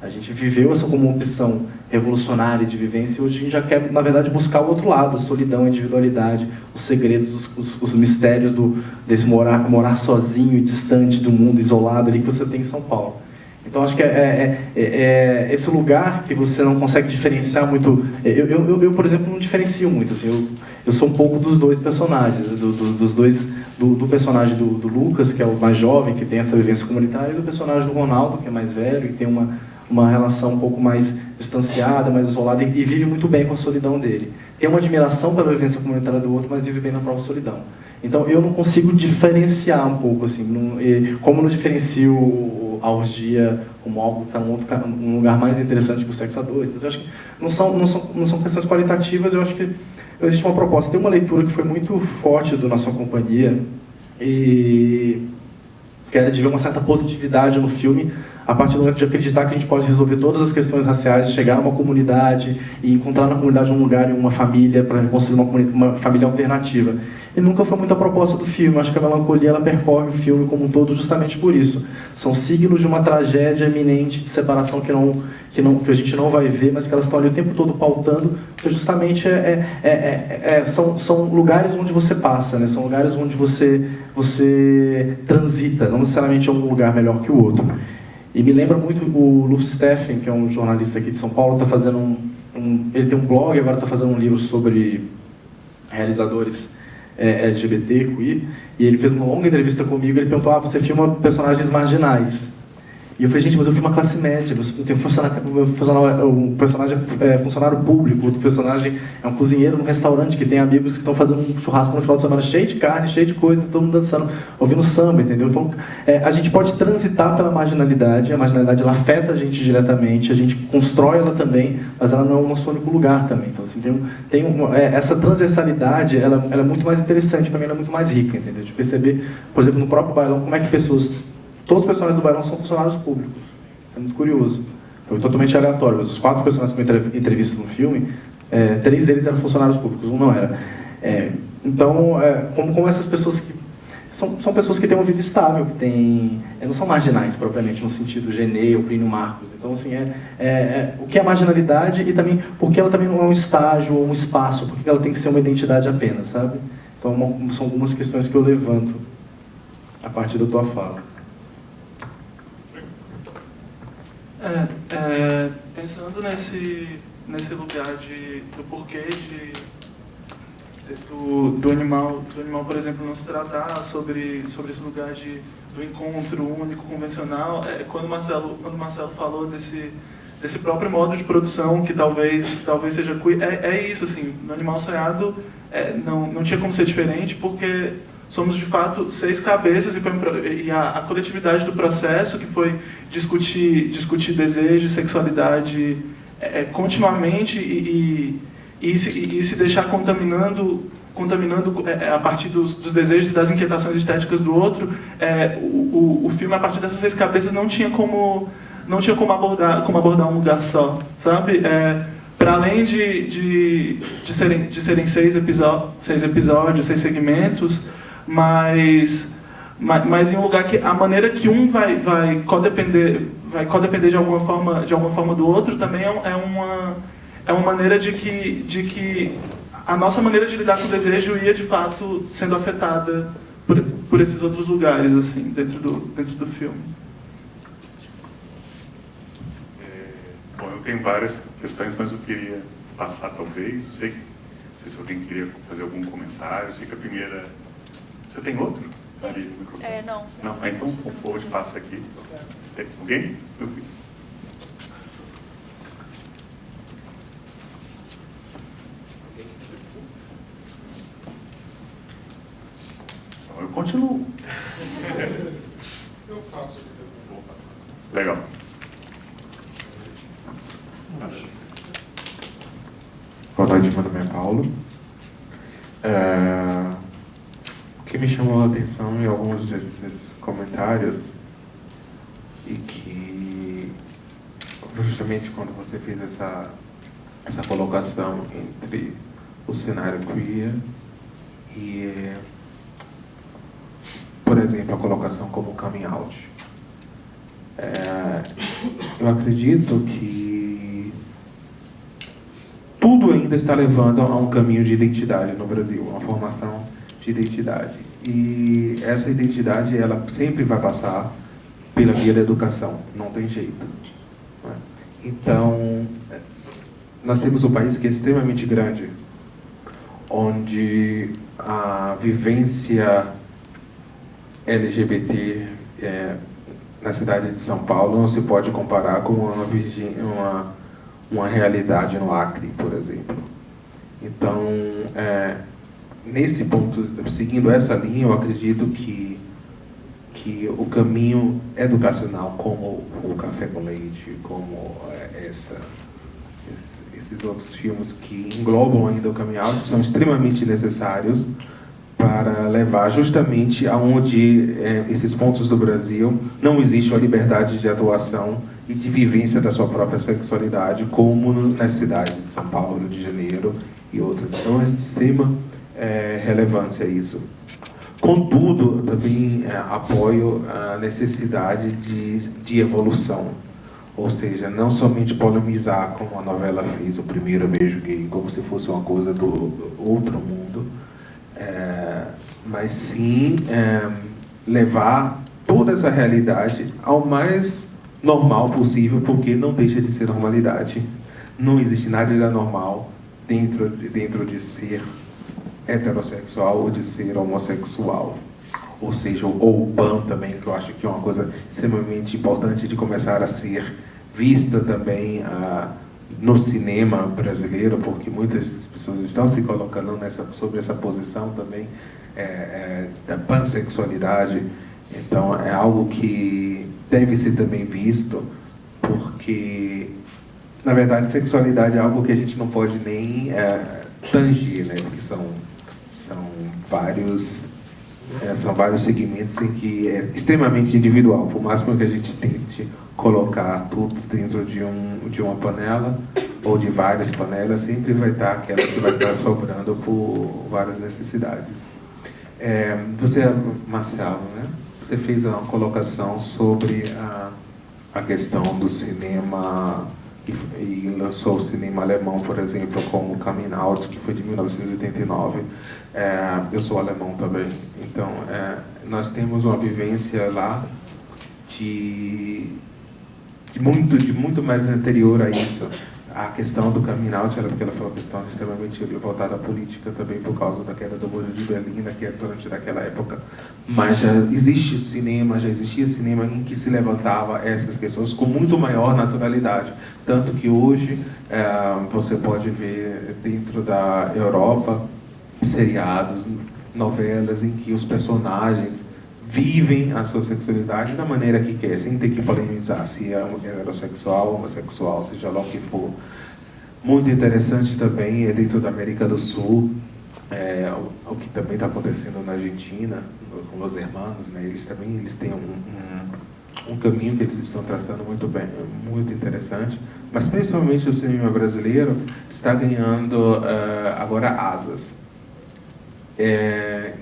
Speaker 3: A gente viveu essa como uma opção revolucionária de vivência e hoje a gente já quer, na verdade, buscar o outro lado, a solidão, a individualidade, os segredos, os mistérios desse morar sozinho e distante do mundo, isolado ali que você tem em São Paulo. Então, acho que esse lugar que você não consegue diferenciar muito... Eu, por exemplo, não diferencio muito. Assim, eu sou um pouco dos dois personagens, do personagem do Lucas, que é o mais jovem, que tem essa vivência comunitária, e do personagem do Ronaldo, que é mais velho, e tem uma relação um pouco mais distanciada, mais isolada, e vive muito bem com a solidão dele. Tem uma admiração pela vivência comunitária do outro, mas vive bem na própria solidão. Então, eu não consigo diferenciar um pouco, assim, como não diferencio a orgia como algo que está num lugar mais interessante que o sexo a dois. Eu acho que não são questões qualitativas, eu acho que existe uma proposta. Tem uma leitura que foi muito forte do Nação Companhia, e que era de ver uma certa positividade no filme, a partir do momento de acreditar que a gente pode resolver todas as questões raciais, chegar a uma comunidade e encontrar na comunidade um lugar e uma família para construir uma família alternativa. E nunca foi muito a proposta do filme. Acho que a melancolia ela percorre o filme como um todo justamente por isso. São signos de uma tragédia iminente de separação que a gente não vai ver, mas que elas estão ali o tempo todo pautando, porque justamente são lugares onde você passa, né? São lugares onde você transita, não necessariamente é um lugar melhor que o outro. E me lembra muito o Luf Steffen, que é um jornalista aqui de São Paulo, está fazendo ele tem um blog e agora está fazendo um livro sobre realizadores LGBT, queer, e ele fez uma longa entrevista comigo. Ele perguntou: você filma personagens marginais? E eu falei: gente, mas eu filmo a classe média, eu tenho um personagem é funcionário público, outro personagem é um cozinheiro num restaurante que tem amigos que estão fazendo um churrasco no final de semana cheio de carne, cheio de coisa, todo mundo dançando, ouvindo samba, entendeu? Então, a gente pode transitar pela marginalidade, a marginalidade ela afeta a gente diretamente, a gente constrói ela também, mas ela não é o nosso único lugar também. Então, assim, essa transversalidade, ela é muito mais interessante, para mim ela é muito mais rica, entendeu? De perceber, por exemplo, no próprio bailão, como é que todos os personagens do bailão são funcionários públicos. Isso é muito curioso. Foi totalmente aleatório, mas os 4 personagens que eu entrevisto no filme, 3 deles eram funcionários públicos, um não era. Então, como essas pessoas que... São pessoas que têm uma vida estável, que não são marginais, propriamente, no sentido Genê ou Plínio Marcos. Então, assim, o que é marginalidade e também porque ela também não é um estágio ou um espaço, porque ela tem que ser uma identidade apenas, sabe? Então, são algumas questões que eu levanto a partir da tua fala.
Speaker 2: Pensando nesse lugar do porquê do animal, por exemplo, não se tratar sobre esse lugar do encontro único, convencional, quando o Marcelo falou desse próprio modo de produção que talvez seja queer, isso, assim, no Animal Sonhado não tinha como ser diferente, porque somos, de fato, 6 cabeças e a coletividade do processo, que foi discutir desejo e sexualidade continuamente e se deixar contaminando a partir dos desejos e das inquietações estéticas do outro. O filme, a partir dessas 6 cabeças, não tinha como abordar um lugar só, sabe? Para além de serem 6 episódios, 6 segmentos, mas em um lugar que a maneira que um vai codepender de alguma forma do outro também é uma maneira de que a nossa maneira de lidar com o desejo ia de fato sendo afetada por esses outros lugares, assim, dentro do filme.
Speaker 1: Bom, eu tenho várias questões, mas eu queria passar talvez, não sei se alguém queria fazer algum comentário. Eu sei que a primeira... Você tem outro? Ali no microfone?
Speaker 5: Não.
Speaker 1: Não? Então o povo passa aqui. Tem alguém? Então, eu continuo.
Speaker 6: Eu faço aqui também.
Speaker 1: Legal.
Speaker 6: Boa noite, meu nome é Paulo. O que me chamou a atenção em alguns desses comentários e que justamente quando você fez essa colocação entre o cenário queer e, por exemplo, a colocação como coming out. Eu acredito que tudo ainda está levando a um caminho de identidade no Brasil, uma formação de identidade. E essa identidade, ela sempre vai passar pela via da educação, não tem jeito. Não é? Então, nós temos um país que é extremamente grande, onde a vivência LGBT na cidade de São Paulo não se pode comparar com uma realidade no Acre, por exemplo. Então, nesse ponto, seguindo essa linha, eu acredito que o caminho educacional, como o Café com Leite, como esses outros filmes que englobam ainda o coming out, são extremamente necessários para levar justamente aonde esses pontos do Brasil não existe uma liberdade de atuação e de vivência da sua própria sexualidade, como nas cidades de São Paulo, Rio de Janeiro e outras. Então, é de extrema relevância isso. Contudo, também apoio a necessidade de evolução, ou seja, não somente polemizar como a novela fez, o primeiro beijo gay, como se fosse uma coisa do outro mundo, mas sim levar toda essa realidade ao mais normal possível, porque não deixa de ser normalidade. Não existe nada de anormal dentro de ser heterossexual ou de ser homossexual. Ou seja, ou pan também, que eu acho que é uma coisa extremamente importante de começar a ser vista também no cinema brasileiro, porque muitas pessoas estão se colocando sobre essa posição também da pansexualidade. Então, é algo que deve ser também visto, porque, na verdade, sexualidade é algo que a gente não pode nem tangir, né? Porque são vários segmentos em que é extremamente individual. Por máximo que a gente tente colocar tudo dentro de uma panela ou de várias panelas, sempre vai estar aquela que vai estar sobrando por várias necessidades. Você, Marcelo, né? Você fez uma colocação sobre a questão do cinema e lançou o cinema alemão, por exemplo, como Coming Out, que foi de 1989. Eu sou alemão também, então nós temos uma vivência lá de muito mais anterior a isso. A questão do coming out, porque ela foi uma questão extremamente voltada à política também, por causa da queda do Muro de Berlim, durante aquela época. Mas já existia cinema em que se levantava essas questões com muito maior naturalidade. Tanto que hoje você pode ver dentro da Europa seriados, novelas em que os personagens vivem a sua sexualidade da maneira que quer, sem ter que polemizar se é heterossexual, homossexual, seja lá o que for. Muito interessante também é dentro da América do Sul, o que também está acontecendo na Argentina, com os hermanos, né? Eles têm um caminho que eles estão traçando muito bem, muito interessante, mas principalmente o cinema brasileiro está ganhando agora asas.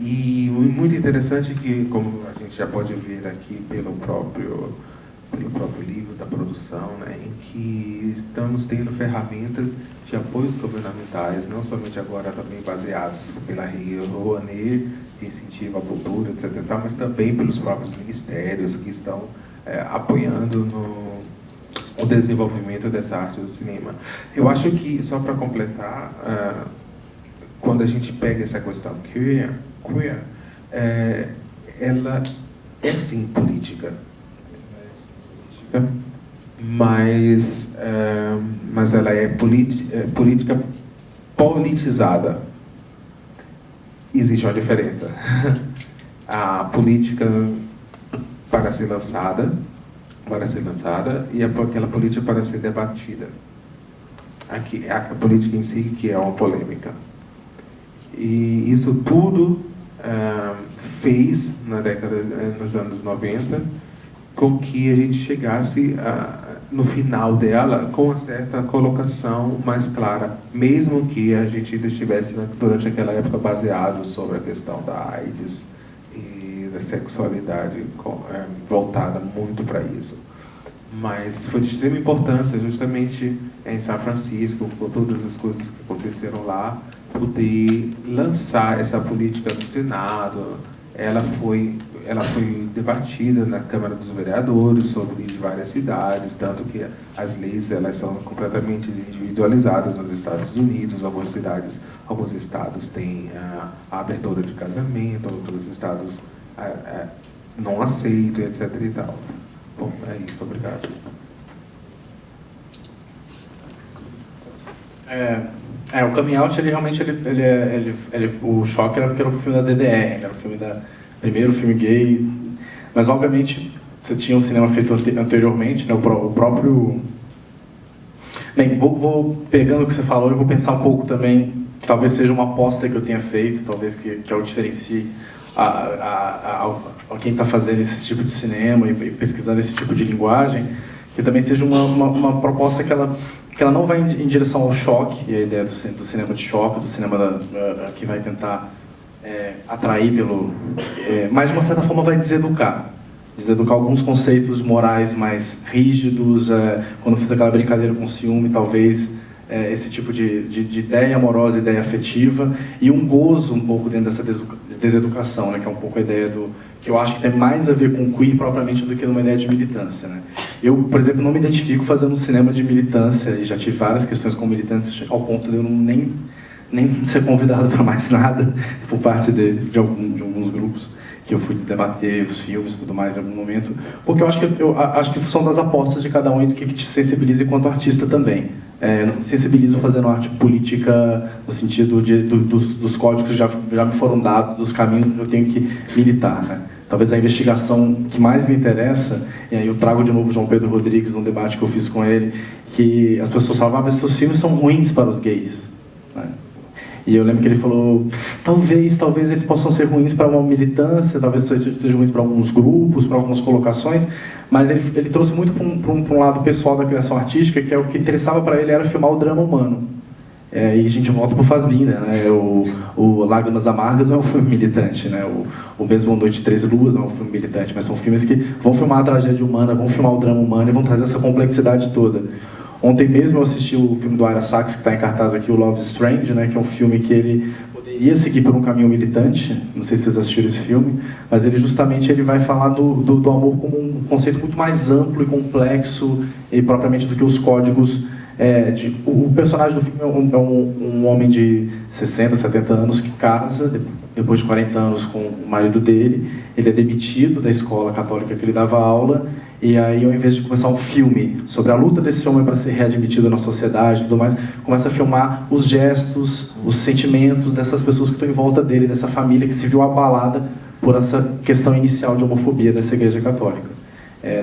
Speaker 6: E muito interessante que, como a gente já pode ver aqui pelo próprio livro da produção, né, em que estamos tendo ferramentas de apoios governamentais, não somente agora também baseados pela Lei Rouanet, de incentivo à cultura, etc., mas também pelos próprios ministérios que estão apoiando o desenvolvimento dessa arte do cinema. Eu acho que, só para completar, quando a gente pega essa questão queer, ela é sim política, mas ela é política politizada. Existe uma diferença. A política para ser lançada e aquela política para ser debatida. Aqui, a política em si que é uma polêmica. E isso tudo fez, nos anos 90, com que a gente chegasse no final dela com uma certa colocação mais clara, mesmo que a gente ainda estivesse durante aquela época baseado sobre a questão da AIDS e da sexualidade voltada muito para isso. Mas foi de extrema importância, justamente em São Francisco, por todas as coisas que aconteceram lá, poder lançar essa política no Senado. Ela foi debatida na Câmara dos Vereadores sobre várias cidades, tanto que as leis elas são completamente individualizadas nos Estados Unidos. Alguns estados têm a abertura de casamento, outros estados não aceitam, etc. e tal. Bom, é isso. Obrigado.
Speaker 3: O Coming Out, ele realmente, o choque era porque era o filme da DDR, era o filme primeiro filme gay, mas obviamente você tinha um cinema feito anteriormente, né, o próprio... Bem, vou pegando o que você falou e vou pensar um pouco também, que talvez seja uma aposta que eu tenha feito, talvez que eu diferencie a quem está fazendo esse tipo de cinema e pesquisando esse tipo de linguagem, que também seja uma proposta que ela não vai em direção ao choque, e a ideia do cinema de choque, do cinema que vai tentar atrair mas de uma certa forma vai deseducar alguns conceitos morais mais rígidos. Quando eu fiz aquela brincadeira com ciúme, talvez esse tipo de ideia amorosa, ideia afetiva, e um gozo um pouco dentro dessa deseducação, né, que é um pouco a ideia que eu acho que tem mais a ver com queer propriamente do que numa ideia de militância, né. Eu, por exemplo, não me identifico fazendo um cinema de militância, e já tive várias questões com militância, ao ponto de eu nem ser convidado para mais nada por parte deles, de alguns grupos que eu fui debater os filmes e tudo mais em algum momento, porque eu acho que são das apostas de cada um e do que te sensibiliza enquanto artista também. Não me sensibilizo fazendo arte política no sentido dos códigos que já me foram dados, dos caminhos onde eu tenho que militar, né? Talvez a investigação que mais me interessa, e aí eu trago de novo o João Pedro Rodrigues num debate que eu fiz com ele, que as pessoas falavam, mas seus filmes são ruins para os gays, né? E eu lembro que ele falou, talvez eles possam ser ruins para uma militância, talvez sejam ruins para alguns grupos, para algumas colocações, mas ele trouxe muito para um lado pessoal da criação artística, que é o que interessava para ele era filmar o drama humano. E a gente volta para o Fassbinder, né? O Lágrimas Amargas não é um filme militante, né? O mesmo Noite de 13 Luas não é um filme militante, mas são filmes que vão filmar a tragédia humana, vão filmar o drama humano e vão trazer essa complexidade toda. Ontem mesmo eu assisti o filme do Ira Sachs, que está em cartaz aqui, o Love is Strange, né, que é um filme que ele poderia seguir por um caminho militante, não sei se vocês assistiram esse filme, mas ele justamente vai falar do amor como um conceito muito mais amplo e complexo, e propriamente do que os códigos. O personagem do filme é um homem de 60, 70 anos que casa, depois de 40 anos com o marido dele, ele é demitido da escola católica que ele dava aula, e aí, ao invés de começar um filme sobre a luta desse homem para ser readmitido na sociedade e tudo mais, começa a filmar os gestos, os sentimentos dessas pessoas que estão em volta dele, dessa família que se viu abalada por essa questão inicial de homofobia dessa igreja católica.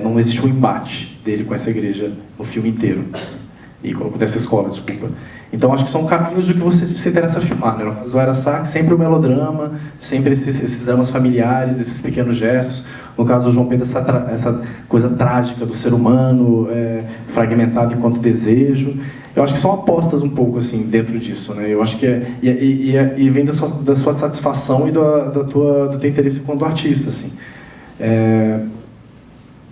Speaker 3: Não existe um embate dele com essa igreja no filme inteiro. E dessa escola, desculpa. Então, acho que são caminhos de que você se interessa a filmar, né? No caso do Ira Sachs, sempre o melodrama, sempre esses dramas familiares, esses pequenos gestos. No caso do João Pedro, essa coisa trágica do ser humano, fragmentado enquanto desejo. Eu acho que são apostas um pouco assim dentro disso, né? Eu acho que e vem da sua satisfação e do teu interesse enquanto artista, assim.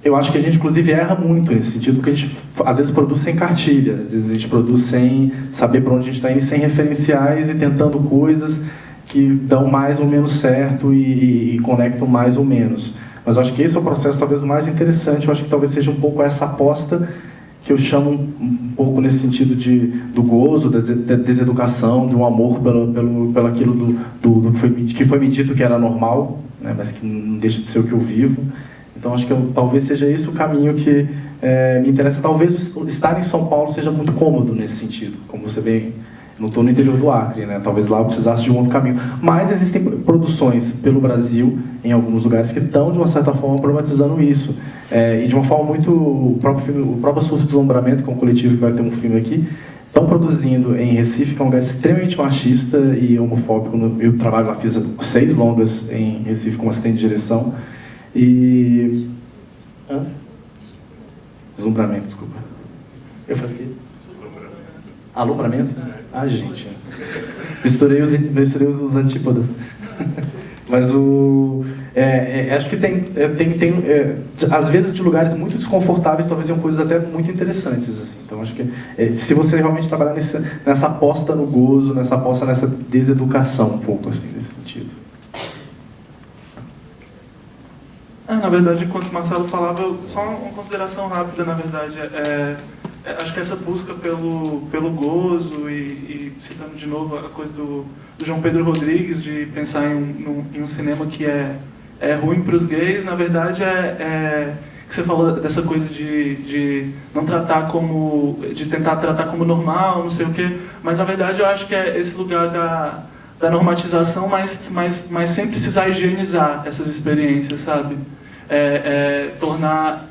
Speaker 3: Eu acho que a gente, inclusive, erra muito nesse sentido, porque a gente, às vezes, produz sem cartilha, às vezes a gente produz sem saber para onde a gente está indo, sem referenciais e tentando coisas que dão mais ou menos certo e conectam mais ou menos. Mas eu acho que esse é o processo talvez o mais interessante, eu acho que talvez seja um pouco essa aposta que eu chamo um pouco nesse sentido do gozo, da deseducação, de um amor pelo aquilo que foi me dito que era normal, né, mas que não deixa de ser o que eu vivo. Então, acho que talvez seja esse o caminho que me interessa. Talvez estar em São Paulo seja muito cômodo nesse sentido. Como você vê, não estou no interior do Acre, né? Talvez lá eu precisasse de um outro caminho. Mas existem produções pelo Brasil, em alguns lugares, que estão, de uma certa forma, problematizando isso. E de uma forma muito... O próprio Surto Deslumbramento, que é um coletivo que vai ter um filme aqui, estão produzindo em Recife, que é um lugar extremamente machista e homofóbico. Eu trabalho lá, fiz 6 longas em Recife como assistente de direção. E... Deslumbramento, desculpa. Eu falei o quê? Alumbramento? Ah, gente. Misturei os antípodas. Mas acho que tem às vezes, de lugares muito desconfortáveis, talvez tenham coisas até muito interessantes, assim. Então, acho que se você realmente trabalhar nessa aposta no gozo, nessa aposta nessa deseducação, um pouco, assim, nesse sentido.
Speaker 2: Na verdade, enquanto o Marcelo falava, só uma consideração rápida, na verdade. Acho que essa busca pelo gozo e citando de novo a coisa do João Pedro Rodrigues, de pensar em um cinema que é ruim para os gays, na verdade, que você falou dessa coisa de não tratar como, de tentar tratar como normal, não sei o quê, mas na verdade eu acho que é esse lugar da normatização, mas sem precisar higienizar essas experiências, sabe? Tornar...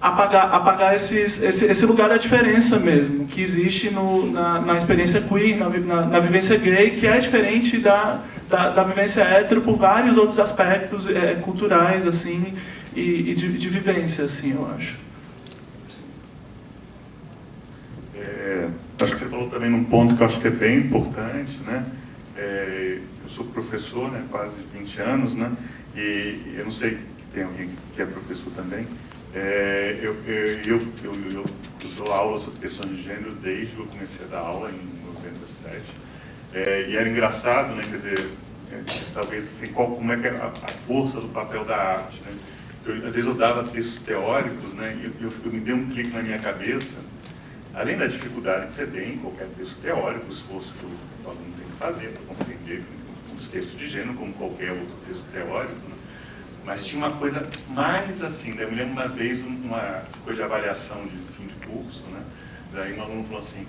Speaker 2: apagar esse lugar da diferença mesmo, que existe na experiência queer, na vivência gay, que é diferente da vivência hétero por vários outros aspectos culturais, assim, e de vivência, assim, eu acho.
Speaker 1: Acho que você falou também num ponto que eu acho que é bem importante, né? Eu sou professor, né, quase 20 anos, né? E eu não sei se tem alguém que é professor também. Eu dou aula sobre questões de gênero desde que eu comecei a dar aula em 97. E era engraçado, né? Quer dizer, talvez assim, como é que é a força do papel da arte, né? Às vezes eu dava textos teóricos, né? E eu me deu um clique na minha cabeça, além da dificuldade que você tem em qualquer texto teórico, o esforço que o aluno tem que fazer para compreender os textos de gênero, como qualquer outro texto teórico, né? Mas tinha uma coisa mais assim, né? Eu me lembro uma vez, uma coisa de avaliação de fim de curso, né? Daí um aluno falou assim,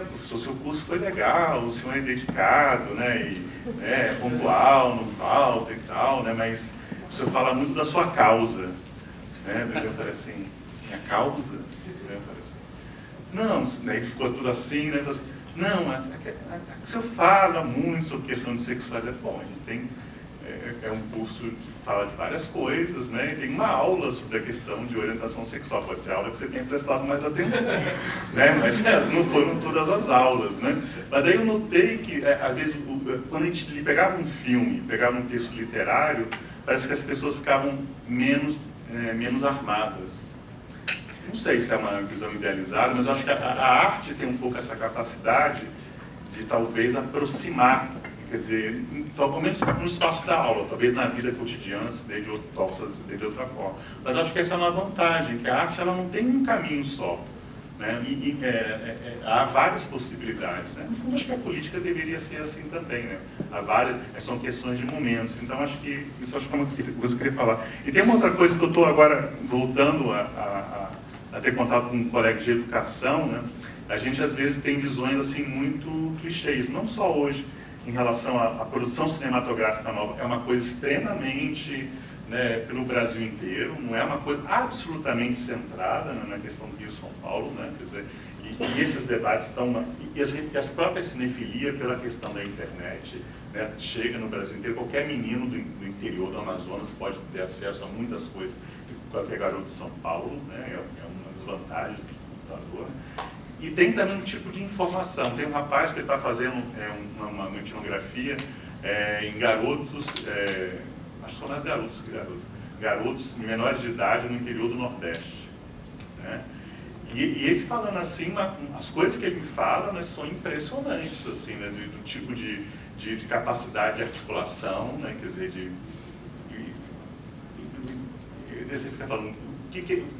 Speaker 1: professor, seu curso foi legal, o senhor é dedicado, né? E é pontual, não falta e tal, né? Mas o senhor fala muito da sua causa, né? Daí eu falei assim, minha causa? Eu falei assim, não, daí ficou tudo assim, né? Assim, não, o senhor fala muito sobre questão de sexualidade. Bom, a gente tem... É um curso que fala de várias coisas, né? E tem uma aula sobre a questão de orientação sexual. Pode ser a aula que você tenha prestado mais atenção, né? Mas não foram todas as aulas, né? Mas daí eu notei que, às vezes, quando a gente pegava um filme, pegava um texto literário, parece que as pessoas ficavam menos armadas. Não sei se é uma visão idealizada, mas eu acho que a arte tem um pouco essa capacidade de talvez aproximar. Quer dizer, pelo menos no espaço da aula, talvez na vida cotidiana se dê de outra forma. Mas acho que essa é uma vantagem, que a arte ela não tem um caminho só, né? Há várias possibilidades, né? No fundo, acho que a política deveria ser assim também, né? São questões de momentos. Então, acho que isso acho que é uma coisa que eu queria falar. E tem uma outra coisa que eu estou agora voltando a ter contato com um colega de educação, né? A gente, às vezes, tem visões assim muito clichês, não só hoje, em relação à produção cinematográfica nova, é uma coisa extremamente, né, pelo Brasil inteiro, não é uma coisa absolutamente centrada, né, na questão do Rio e São Paulo, né, quer dizer, e esses debates estão, e as próprias cinefilia pela questão da internet, né, chega no Brasil inteiro, qualquer menino do interior do Amazonas pode ter acesso a muitas coisas que qualquer garoto de São Paulo, né, é uma desvantagem do computador. E tem também um tipo de informação. Tem um rapaz que está fazendo uma etnografia em garotos, acho que são mais garotos menores de idade no interior do Nordeste, né? E ele falando assim, as coisas que ele me fala, né, são impressionantes, assim, né, do tipo de capacidade de articulação, né, quer dizer, você fica falando,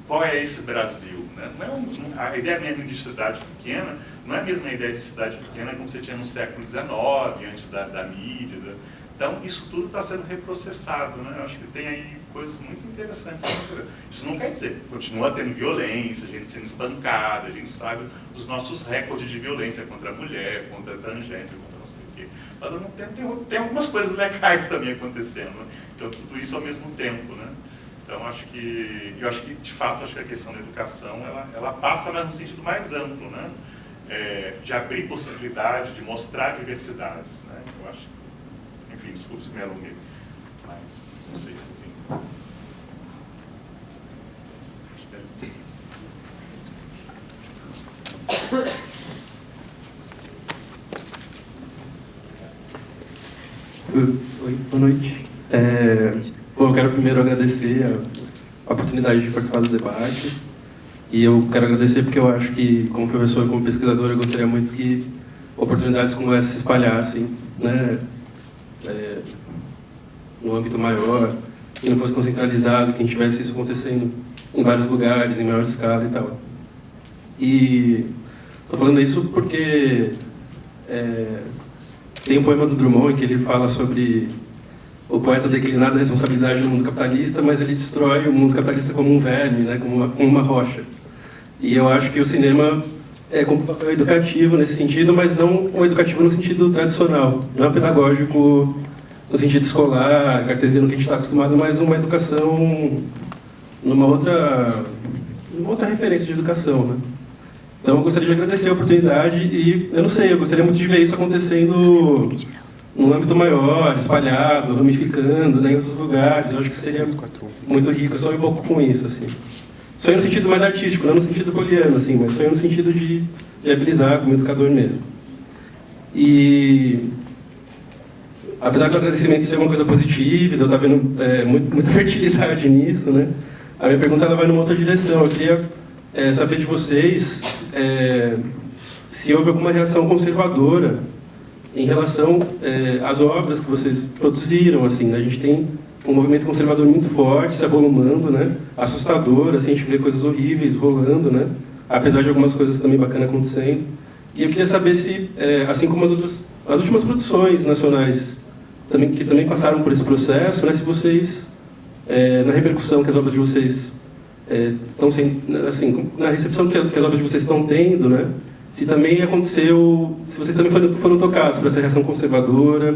Speaker 1: qual é esse Brasil? Né? A ideia mesmo de cidade pequena não é a mesma ideia de cidade pequena como você tinha no século XIX, antes da mídia. Então, isso tudo está sendo reprocessado. Né? Eu acho que tem aí coisas muito interessantes. Isso não quer dizer, continua tendo violência, a gente sendo espancada, a gente sabe os nossos recordes de violência contra a mulher, contra a transgênero, contra não sei o quê. Mas ao mesmo tempo tem algumas coisas legais também acontecendo. Né? Então, tudo isso ao mesmo tempo. Né? Então, eu acho que, de fato, acho que a questão da educação, ela passa mais no sentido mais amplo, né? De abrir possibilidade, de mostrar diversidades, né? Eu acho, enfim, desculpe se me alonguei, mas não sei se eu
Speaker 5: Oi, boa noite. Bom, eu quero primeiro agradecer a oportunidade de participar do debate. E eu quero agradecer porque eu acho que, como professor e como pesquisador, eu gostaria muito que oportunidades como essa se espalhassem, né, no âmbito maior, que não fosse tão centralizado, que a gente tivesse isso acontecendo em vários lugares, em maior escala e tal. E estou falando isso porque tem um poema do Drummond em que ele fala sobre o poeta declinado da responsabilidade do mundo capitalista, mas ele destrói o mundo capitalista como um verme, né, como uma rocha. E eu acho que o cinema cumpre um papel educativo nesse sentido, mas não um educativo no sentido tradicional, não é pedagógico no sentido escolar, cartesiano que a gente está acostumado, mas uma educação numa outra referência de educação, né? Então eu gostaria de agradecer a oportunidade e, eu não sei, eu gostaria muito de ver isso acontecendo num âmbito maior, espalhado, ramificando, né, em outros lugares. Eu acho que seria muito rico, eu sonho um pouco com isso, assim. Sonho no sentido mais artístico, não no sentido poliano, assim, mas sonho no sentido de viabilizar como educador mesmo. E, apesar do agradecimento ser uma coisa positiva, eu estar vendo muita fertilidade nisso, né, a minha pergunta ela vai numa outra direção. Eu queria saber de vocês se houve alguma reação conservadora em relação às obras que vocês produziram, assim, né? A gente tem um movimento conservador muito forte se avolumando, né? Assustador, assim, a gente vê coisas horríveis rolando, né? Apesar de algumas coisas também bacanas acontecendo. E eu queria saber se, assim como as últimas produções nacionais que também passaram por esse processo, né? Se vocês, na repercussão que as obras de vocês estão sendo, assim, na recepção que as obras de vocês estão tendo, né? Se também aconteceu, se vocês também foram tocados por essa reação conservadora,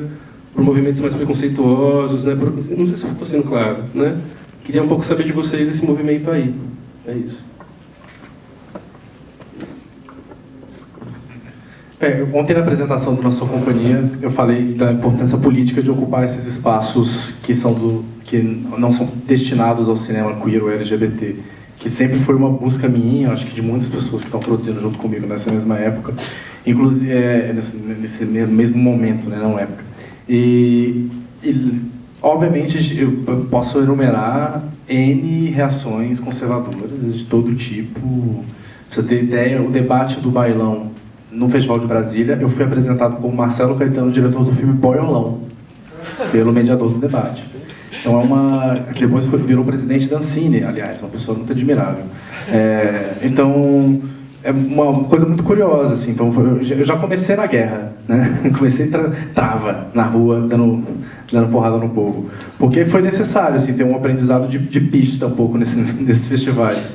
Speaker 5: por movimentos mais preconceituosos, né? Não sei se estou sendo claro, né? Queria um pouco saber de vocês esse movimento aí. É isso.
Speaker 3: Ontem na apresentação da nossa companhia eu falei da importância política de ocupar esses espaços que não são destinados ao cinema queer ou LGBT, que sempre foi uma busca minha, acho que de muitas pessoas que estão produzindo junto comigo nessa mesma época, inclusive nesse mesmo momento, né, não época. E obviamente eu posso enumerar N reações conservadoras de todo tipo. Pra você ter ideia, o debate do bailão no Festival de Brasília, eu fui apresentado como Marcelo Caetano, diretor do filme Boiolão, pelo mediador do debate. Então que depois virou presidente da Ancine, aliás, uma pessoa muito admirável. Então, é uma coisa muito curiosa, assim. Então, eu já comecei na guerra, né? Comecei trava na rua, dando porrada no povo. Porque foi necessário, assim, ter um aprendizado de pista um pouco nesses festivais.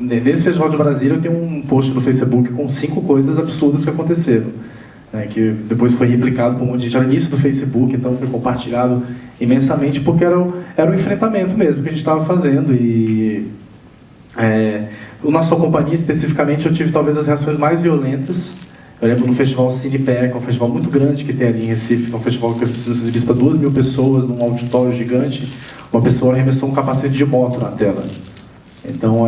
Speaker 3: Nesse Festival de Brasília eu tenho um post no Facebook com 5 coisas absurdas que aconteceram, né, que depois foi replicado por um monte de gente no início do Facebook, então foi compartilhado imensamente, porque era o enfrentamento mesmo que a gente estava fazendo. E na sua companhia especificamente eu tive talvez as reações mais violentas. Eu lembro no Festival Cinepé, que é um festival muito grande que tem ali em Recife, que é um festival que se exibiu para 2.000 pessoas num auditório gigante. Uma pessoa arremessou um capacete de moto na tela. Então,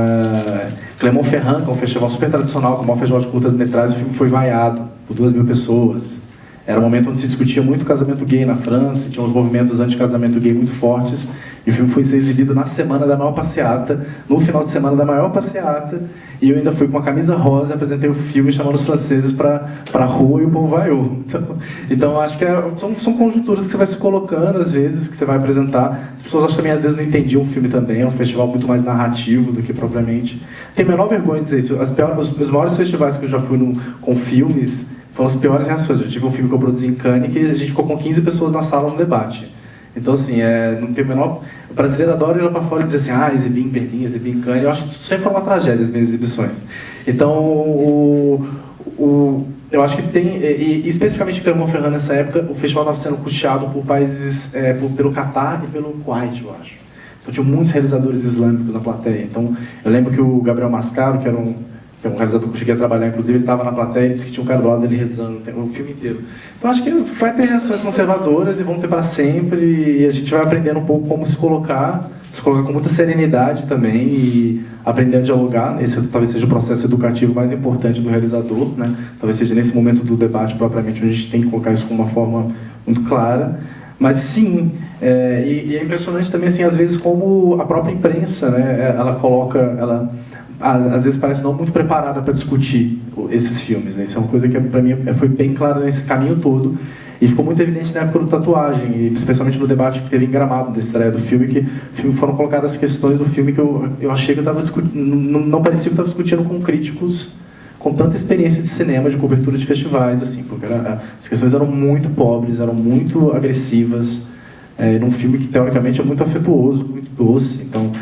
Speaker 3: Clermont-Ferrand, que é um festival super tradicional, como é um festival de curtas-metragens, o filme foi vaiado por 2.000 pessoas. Era um momento onde se discutia muito o casamento gay na França, tinha uns movimentos anti-casamento gay muito fortes, e o filme foi ser exibido na semana da maior passeata, no final de semana da maior passeata, e eu ainda fui com uma camisa rosa e apresentei o filme chamando os franceses para a rua e o povo vaiou. Então acho que são conjunturas que você vai se colocando, às vezes, que você vai apresentar. As pessoas acho que também às vezes não entendiam o filme também, é um festival muito mais narrativo do que propriamente. Tenho a menor vergonha de dizer isso. Os maiores festivais que eu já fui com filmes foram as piores reações. Eu tive um filme que eu produzi em Cannes que a gente ficou com 15 pessoas na sala no debate. Então, assim, não tem o menor... O brasileiro adora ir lá para fora e dizer assim, exibi em Berlim, exibi em Cannes. Eu acho que isso sempre foi uma tragédia, as minhas exibições. Então, eu acho que tem... E especificamente em Clermont-Ferrand, nessa época, o festival estava sendo custeado por países... pelo Catar e pelo Kuwait, eu acho. Então, tinha muitos realizadores islâmicos na plateia. Então, eu lembro que o Gabriel Mascaro, que é um realizador que eu cheguei a trabalhar, inclusive, ele estava na plateia e disse que tinha um cara do lado dele rezando o filme inteiro. Então acho que vai ter reações conservadoras e vão ter para sempre, e a gente vai aprendendo um pouco como se colocar com muita serenidade também e aprender a dialogar. Esse talvez seja o processo educativo mais importante do realizador, né? Talvez seja nesse momento do debate propriamente onde a gente tem que colocar isso com uma forma muito clara. Mas sim, e é impressionante também, assim, às vezes como a própria imprensa, né, ela às vezes parece não muito preparada para discutir esses filmes, né? Isso é uma coisa que para mim foi bem clara nesse caminho todo e ficou muito evidente na época do Tatuagem, e especialmente no debate que teve em Gramado da estreia do filme, que foram colocadas questões do filme que eu achei que eu estava discutindo, não parecia que eu estava discutindo com com tanta experiência de cinema, de cobertura de festivais, assim, porque as questões eram muito pobres, eram muito agressivas, num filme que teoricamente é muito afetuoso, muito doce. Então,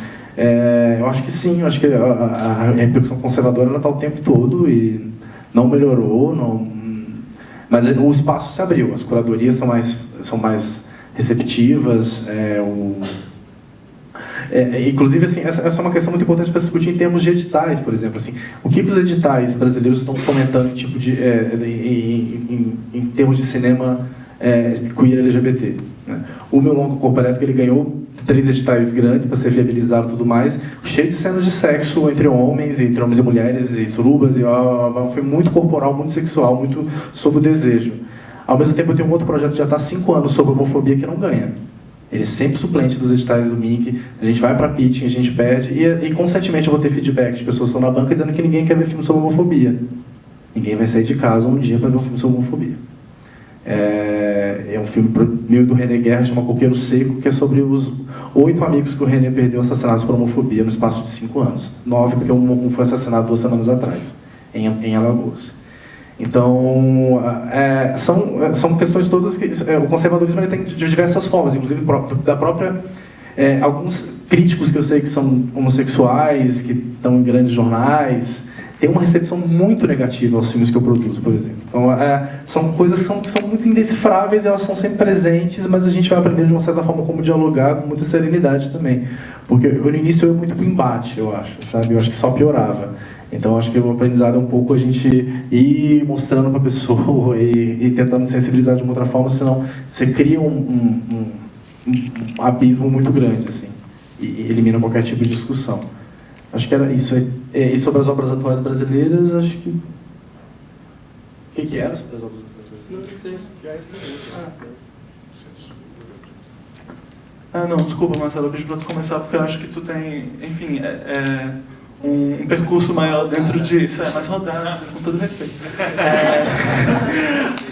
Speaker 3: eu acho que sim, eu acho que a repercussão conservadora está o tempo todo e não melhorou, mas o espaço se abriu, as curadorias são mais receptivas, inclusive, assim, essa é uma questão muito importante para se discutir em termos de editais, por exemplo. Assim, o que os editais brasileiros estão fomentando em termos de cinema queer LGBT? Né? O Meu Longa Corpo Elétrico, ele ganhou 3 editais grandes para ser viabilizado e tudo mais, cheio de cenas de sexo entre homens e mulheres, e surubas, foi muito corporal, muito sexual, muito sobre o desejo. Ao mesmo tempo, eu tenho um outro projeto que já está há 5 anos sobre homofobia que não ganha. Ele é sempre suplente dos editais do MIC, a gente vai para pitching, a gente pede, e constantemente eu vou ter feedback de pessoas que estão na banca dizendo que ninguém quer ver filme sobre homofobia. Ninguém vai sair de casa um dia para ver um filme sobre homofobia. É um filme meu do René Guerra, chama Coqueiro Seco, que é sobre os 8 amigos que o René perdeu assassinados por homofobia no espaço de 5 anos. 9, porque um foi assassinado 2 semanas atrás, em Alagoas. Então, são questões todas que o conservadorismo ele tem de diversas formas, inclusive da própria... alguns críticos que eu sei que são homossexuais, que estão em grandes jornais, têm uma recepção muito negativa aos filmes que eu produzo, por exemplo. Então, são coisas que são muito indecifráveis, elas são sempre presentes, mas a gente vai aprender de uma certa forma como dialogar com muita serenidade também. Porque no início eu ia muito para o embate, eu acho, sabe? Eu acho que só piorava. Então, acho que o aprendizado é um pouco a gente ir mostrando para a pessoa e tentando sensibilizar de uma outra forma, senão você cria um abismo muito grande, assim, e elimina qualquer tipo de discussão. Acho que era isso. E sobre as obras atuais brasileiras, acho que... O que era sobre as obras atuais brasileiras?
Speaker 4: Não, sei, já
Speaker 2: não, desculpa, Marcelo, eu pedi para tu começar, porque eu acho que tu tem, enfim, um percurso maior dentro disso, mais rodado, com todo respeito.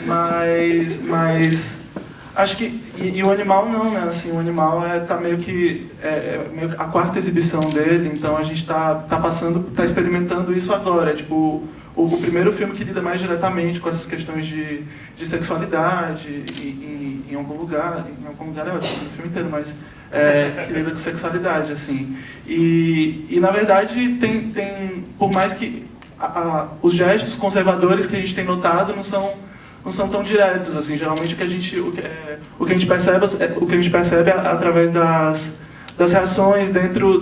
Speaker 2: Mas acho que e o Animal não, né? Assim, o Animal tá meio que meio a 4ª exibição dele, então a gente tá experimentando isso agora. Tipo, o primeiro filme que lida mais diretamente com essas questões de sexualidade em algum lugar é ótimo, o filme inteiro, mas que lida com sexualidade, assim. E na verdade tem por mais que os gestos conservadores que a gente tem notado não são tão diretos, assim. Geralmente o que a gente percebe através das reações dentro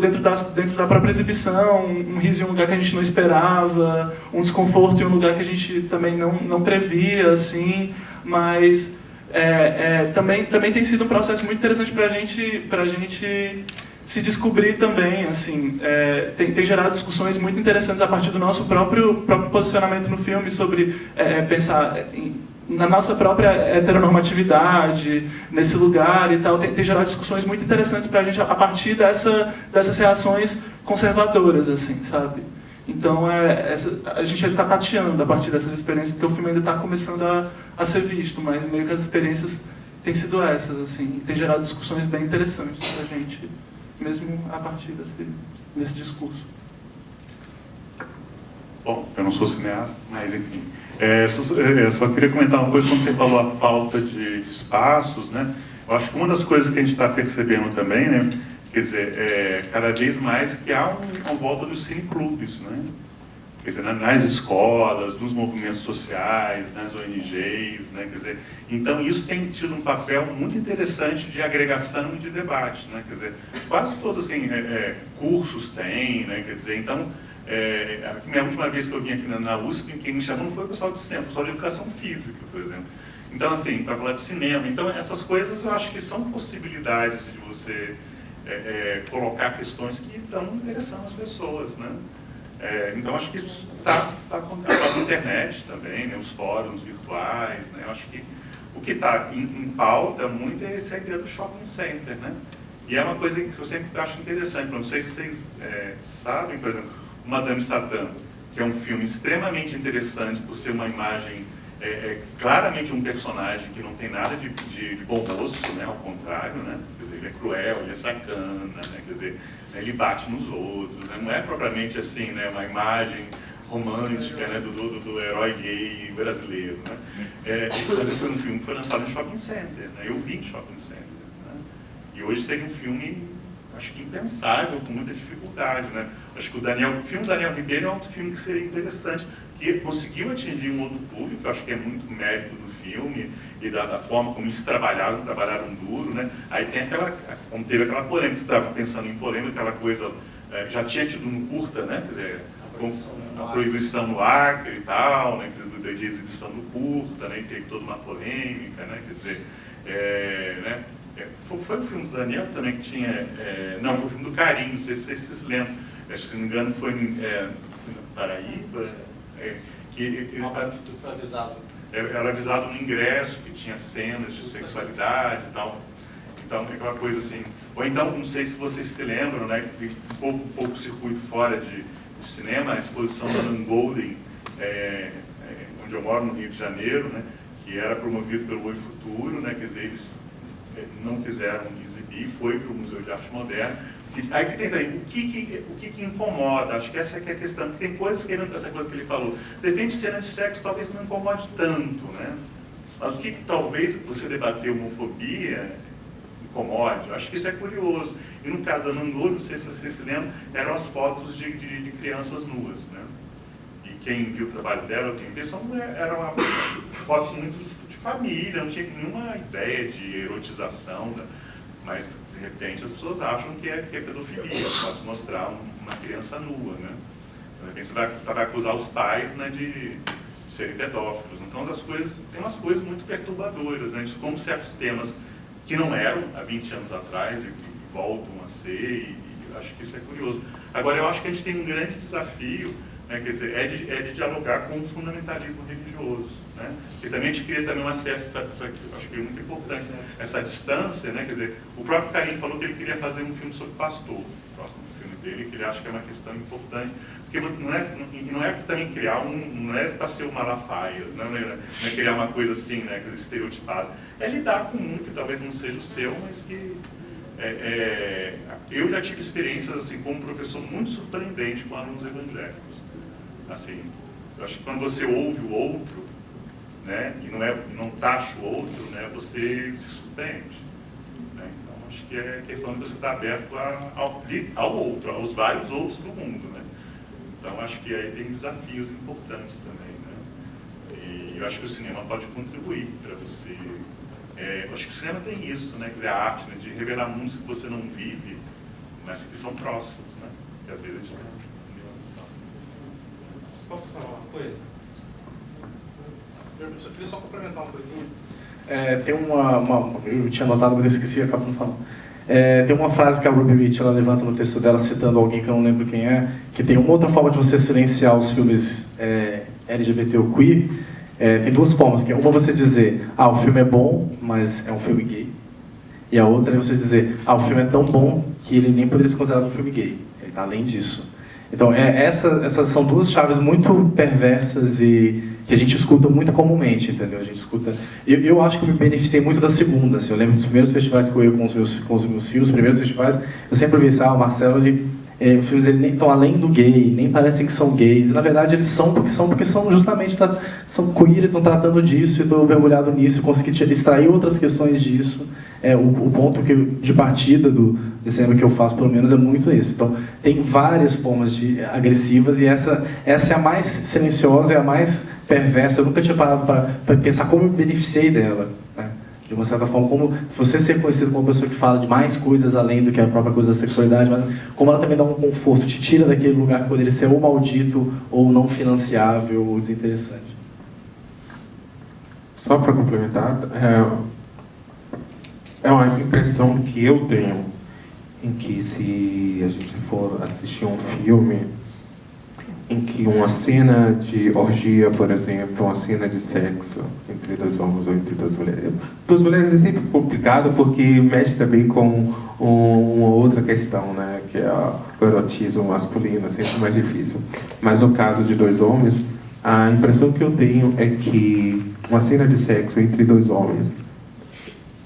Speaker 2: da própria exibição, um riso em um lugar que a gente não esperava, um desconforto em um lugar que a gente também não previa, assim, mas também tem sido um processo muito interessante para a gente se descobrir também, assim, tem gerado discussões muito interessantes a partir do nosso próprio posicionamento no filme sobre pensar na nossa própria heteronormatividade, nesse lugar e tal, tem gerado discussões muito interessantes para a gente a partir dessas reações conservadoras, assim, sabe? Então, a gente está tateando a partir dessas experiências, porque o filme ainda está começando a ser visto, mas meio que as experiências têm sido essas, assim, tem gerado discussões bem interessantes para a gente, mesmo a partir desse discurso.
Speaker 1: Bom, eu não sou cineasta, mas enfim. Só queria comentar uma coisa, quando você falou a falta de espaços, né? Eu acho que uma das coisas que a gente está percebendo também, né? Quer dizer, cada vez mais que há uma volta dos cineclubes, né? Quer dizer, nas escolas, nos movimentos sociais, nas ONGs, né? Quer dizer, então isso tem tido um papel muito interessante de agregação e de debate, né? Quer dizer, quase todos assim, cursos têm, né? Quer dizer, então, a última vez que eu vim aqui na USP, quem me chamou não foi o pessoal de cinema, foi o pessoal de educação física, por exemplo. Então, assim, para falar de cinema, então essas coisas eu acho que são possibilidades de você colocar questões que estão interessando as pessoas, né? Então, acho que isso está acontecendo na internet também, né? Os fóruns virtuais, né? Eu acho que o que está em pauta muito é essa ideia do shopping center, né? E é uma coisa que eu sempre acho interessante, não sei se vocês sabem, por exemplo, Madame Satã, que é um filme extremamente interessante por ser uma imagem, claramente um personagem que não tem nada de bom moço, né? Ao contrário, né? Quer dizer, ele é cruel, ele é sacana, né? Quer dizer, ele bate nos outros, né? Não é propriamente assim, né? Uma imagem romântica, né, do herói gay brasileiro, né? Mas foi um filme que foi lançado em shopping center, né? Eu vi em shopping center, né? E hoje seria um filme, acho que impensável, com muita dificuldade, né? Acho que o filme Daniel Ribeiro é outro filme que seria interessante, que conseguiu atingir um outro público, acho que é muito mérito do filme e da forma como eles trabalharam duro, né? Aí tem como teve aquela polêmica, você estava pensando em polêmica, aquela coisa, já tinha tido no curta, né? Quer dizer, a proibição no Acre e tal, né? De exibição do curta, né? E teve toda uma polêmica, né? Quer dizer, né? Foi o filme do Daniel também que tinha, não, foi o filme do Carinho, não sei se vocês se lembram, acho que se não me engano foi na Paraíba, que
Speaker 4: foi avisado.
Speaker 1: Era avisado no ingresso que tinha cenas de sexualidade e tal. Então, é aquela coisa assim. Ou então, não sei se vocês se lembram, né? Um pouco circuito fora de cinema, a exposição da Nan Golden, onde eu moro, no Rio de Janeiro, né? Que era promovido pelo Oi Futuro, né? Quer dizer, eles não quiseram exibir, foi para o Museu de Arte Moderna. Aí que tem também, o que incomoda, acho que essa é a questão, tem coisas que essa coisa que ele falou, de repente cena de sexo talvez não incomode tanto, né? Mas o que talvez você debater homofobia incomode, acho que isso é curioso. E no caso da Nangô, não sei se vocês se lembram, eram as fotos de crianças nuas, né? E quem viu o trabalho dela, quem pensou, eram fotos muito de família, não tinha nenhuma ideia de erotização, né? Mas de repente as pessoas acham que é pedofilia, pode mostrar uma criança nua, né? De repente você vai acusar os pais, né, de serem pedófilos. Então tem umas coisas muito perturbadoras, né? De como certos temas que não eram há 20 anos atrás e voltam a ser, e acho que isso é curioso. Agora, eu acho que a gente tem um grande desafio, né, quer dizer, é de dialogar com o fundamentalismo religioso, né? E também a gente cria também uma espécie, acho que é muito importante, essa distância, né? Quer dizer, o próprio Karim falou que ele queria fazer um filme sobre pastor, o próximo filme dele, que ele acha que é uma questão importante, porque não é também criar não é para ser o Malafaias, né? Não é criar uma coisa assim, né, estereotipada, é lidar com um que talvez não seja o seu, mas que eu já tive experiências assim como professor muito surpreendente com alunos evangélicos. Assim, eu acho que quando você ouve o outro, né, e não taxa o outro, né, você se surpreende, né? Então acho que é questão de você estar aberto ao outro, aos vários outros do mundo, né? Então acho que aí tem desafios importantes também, né? E eu acho que o cinema pode contribuir para você. Eu acho que o cinema tem isso, né? Quer dizer, a arte, né, de revelar mundos que você não vive, mas que são próximos, né? Que às vezes a gente não.
Speaker 7: Posso falar uma coisa? Eu só queria complementar uma coisinha.
Speaker 3: Tem eu tinha notado, mas eu esqueci, acabo não falando. Tem uma frase que a Ruby Rich ela levanta no texto dela, citando alguém que eu não lembro quem é, que tem uma outra forma de você silenciar os filmes LGBT ou queer. Tem duas formas, que é uma você dizer, o filme é bom, mas é um filme gay. E a outra é você dizer, o filme é tão bom que ele nem poderia ser considerado um filme gay. Ele está além disso. Então, essas são duas chaves muito perversas e que a gente escuta muito comumente, entendeu? A gente escuta. Eu acho que eu me beneficiei muito da segunda. Assim, eu lembro dos primeiros festivais que eu ia com os meus filhos, os primeiros festivais, eu sempre vi isso, o Marcelo, os filmes ele nem estão além do gay, nem parecem que são gays. E, na verdade, eles são porque são justamente são queer, estão tratando disso, e estou mergulhado nisso, consegui extrair outras questões disso. O ponto de partida do cinema que eu faço, pelo menos, é muito esse. Então, tem várias formas agressivas e essa é a mais silenciosa, é a mais perversa. Eu nunca tinha parado para pensar como eu me beneficiei dela, né? De uma certa forma, como você ser conhecido como uma pessoa que fala de mais coisas além do que a própria coisa da sexualidade, mas como ela também dá um conforto, te tira daquele lugar que poderia ser ou maldito, ou não financiável, ou desinteressante.
Speaker 6: Só para complementar, é uma impressão que eu tenho em que se a gente for assistir um filme em que uma cena de orgia, por exemplo, uma cena de sexo entre dois homens ou entre duas mulheres. Duas mulheres é sempre complicado porque mexe também com uma outra questão, né, que é o erotismo masculino, é sempre mais difícil. Mas no caso de dois homens, a impressão que eu tenho é que uma cena de sexo entre dois homens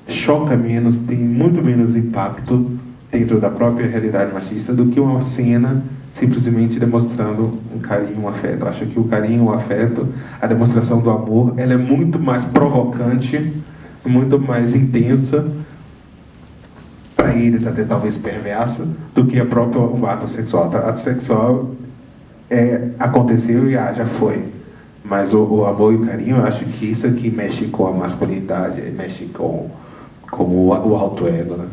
Speaker 6: choca menos, tem muito menos impacto dentro da própria realidade machista do que uma cena simplesmente demonstrando um carinho, um afeto. Eu acho que o carinho, o afeto, a demonstração do amor, ela é muito mais provocante, muito mais intensa, para eles até talvez perversa, do que a própria o ato sexual. O ato sexual aconteceu e já foi. Mas o amor e o carinho, eu acho que isso aqui mexe com a masculinidade, mexe com o alto ego, né?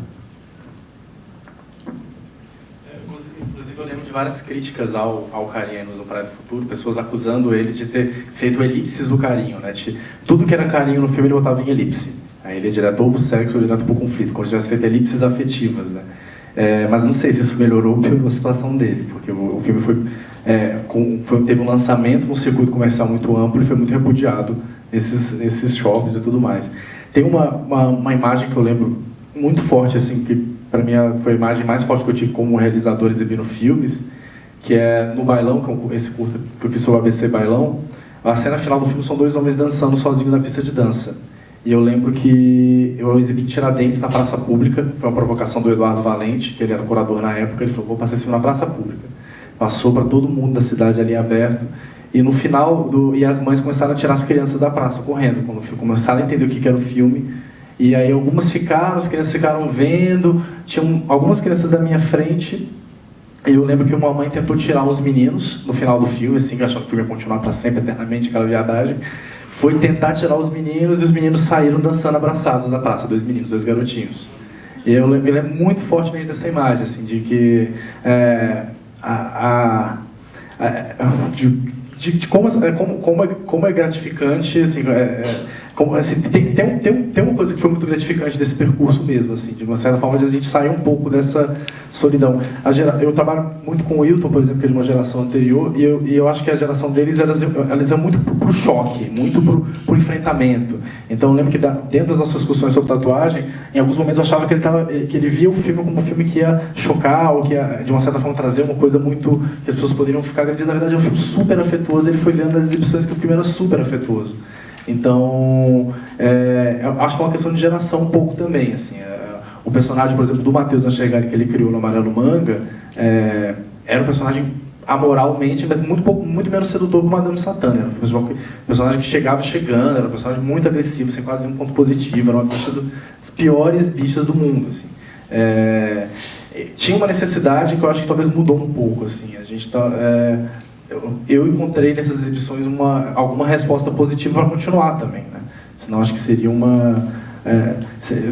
Speaker 3: Inclusive eu lembro de várias críticas ao carinho no Praia do Futuro, pessoas acusando ele de ter feito elipses do carinho, né? Tudo que era carinho no filme ele botava em elipse. Aí ele é direto ou pro sexo ou direto pro conflito, como se tivesse feito elipses afetivas, né? Mas não sei se isso melhorou ou piorou a situação dele, porque o filme teve um lançamento num circuito comercial muito amplo e foi muito repudiado nesses shoppings e tudo mais. Tem uma imagem que eu lembro muito forte, assim, que para mim foi a imagem mais forte que eu tive como realizador exibindo filmes, que é no Bailão, que é esse curta que eu fiz sobre o ABC Bailão. A cena final do filme são 2 homens dançando sozinhos na pista de dança. E eu lembro que eu exibi Tiradentes na praça pública, foi uma provocação do Eduardo Valente, que ele era curador na época, ele falou, vou passar esse filme na praça pública. Passou para todo mundo da cidade ali aberto, e no final, e as mães começaram a tirar as crianças da praça, correndo, quando começaram a entender o que era o filme, e aí algumas ficaram, as crianças ficaram vendo, tinham algumas crianças da minha frente, e eu lembro que uma mãe tentou tirar os meninos no final do filme, assim, achando que o filme ia continuar para sempre, eternamente, aquela viadagem, foi tentar tirar os meninos, e os meninos saíram dançando abraçados da praça, 2 meninos, 2 garotinhos. E eu lembro muito fortemente dessa imagem, assim, de que de como é gratificante, assim, tem uma coisa que foi muito gratificante desse percurso mesmo, assim, de uma certa forma, de a gente sair um pouco dessa solidão. Eu trabalho muito com o Wilton, por exemplo, que é de uma geração anterior, e eu acho que a geração deles, elas iam muito pro choque, muito pro enfrentamento. Então eu lembro que dentro das nossas discussões sobre tatuagem, em alguns momentos eu achava que ele via o filme como um filme que ia chocar, ou que ia, de uma certa forma, trazer uma coisa muito que as pessoas poderiam ficar agredidas. Na verdade é um filme super afetuoso, ele foi vendo as exibições que o filme era super afetuoso. Então, eu acho que é uma questão de geração um pouco também, assim. O personagem, por exemplo, do Matheus Nachegari, que ele criou no Amarelo Manga, era um personagem amoralmente, mas muito menos sedutor que o Madame Satã. Era um personagem que chegava chegando, era um personagem muito agressivo, sem quase nenhum ponto positivo, era uma bicha das piores bichas do mundo, assim. Tinha uma necessidade que eu acho que talvez mudou um pouco, assim. A gente eu encontrei nessas exibições alguma resposta positiva para continuar também, né? Senão acho que seria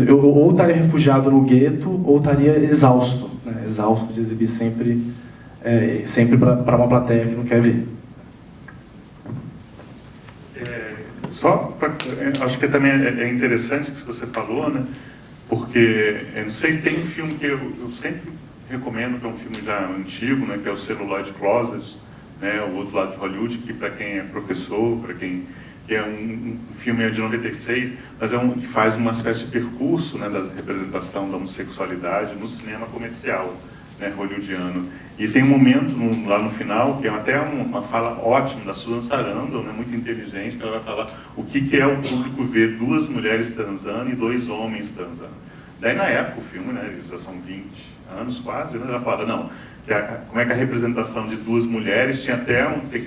Speaker 3: eu ou estaria refugiado no gueto ou estaria exausto, né? Exausto de exibir sempre para uma plateia que não quer ver.
Speaker 1: Acho que também é interessante isso que você falou, né? Porque não sei se tem um filme que eu sempre recomendo, que é um filme já antigo, né? Que é o Celluloid Closet, né? O Outro Lado de Hollywood, que para quem é professor, que é um filme de 96, mas que faz uma espécie de percurso, né, da representação da homossexualidade no cinema comercial, né, hollywoodiano. E tem um momento lá no final, que é até uma fala ótima da Susan Sarandon, né, muito inteligente, que ela vai falar o que é o público ver 2 mulheres transando e 2 homens transando. Daí na época o filme, né, já são 20 anos quase, né, ela fala, não, como é que a representação de 2 mulheres tinha até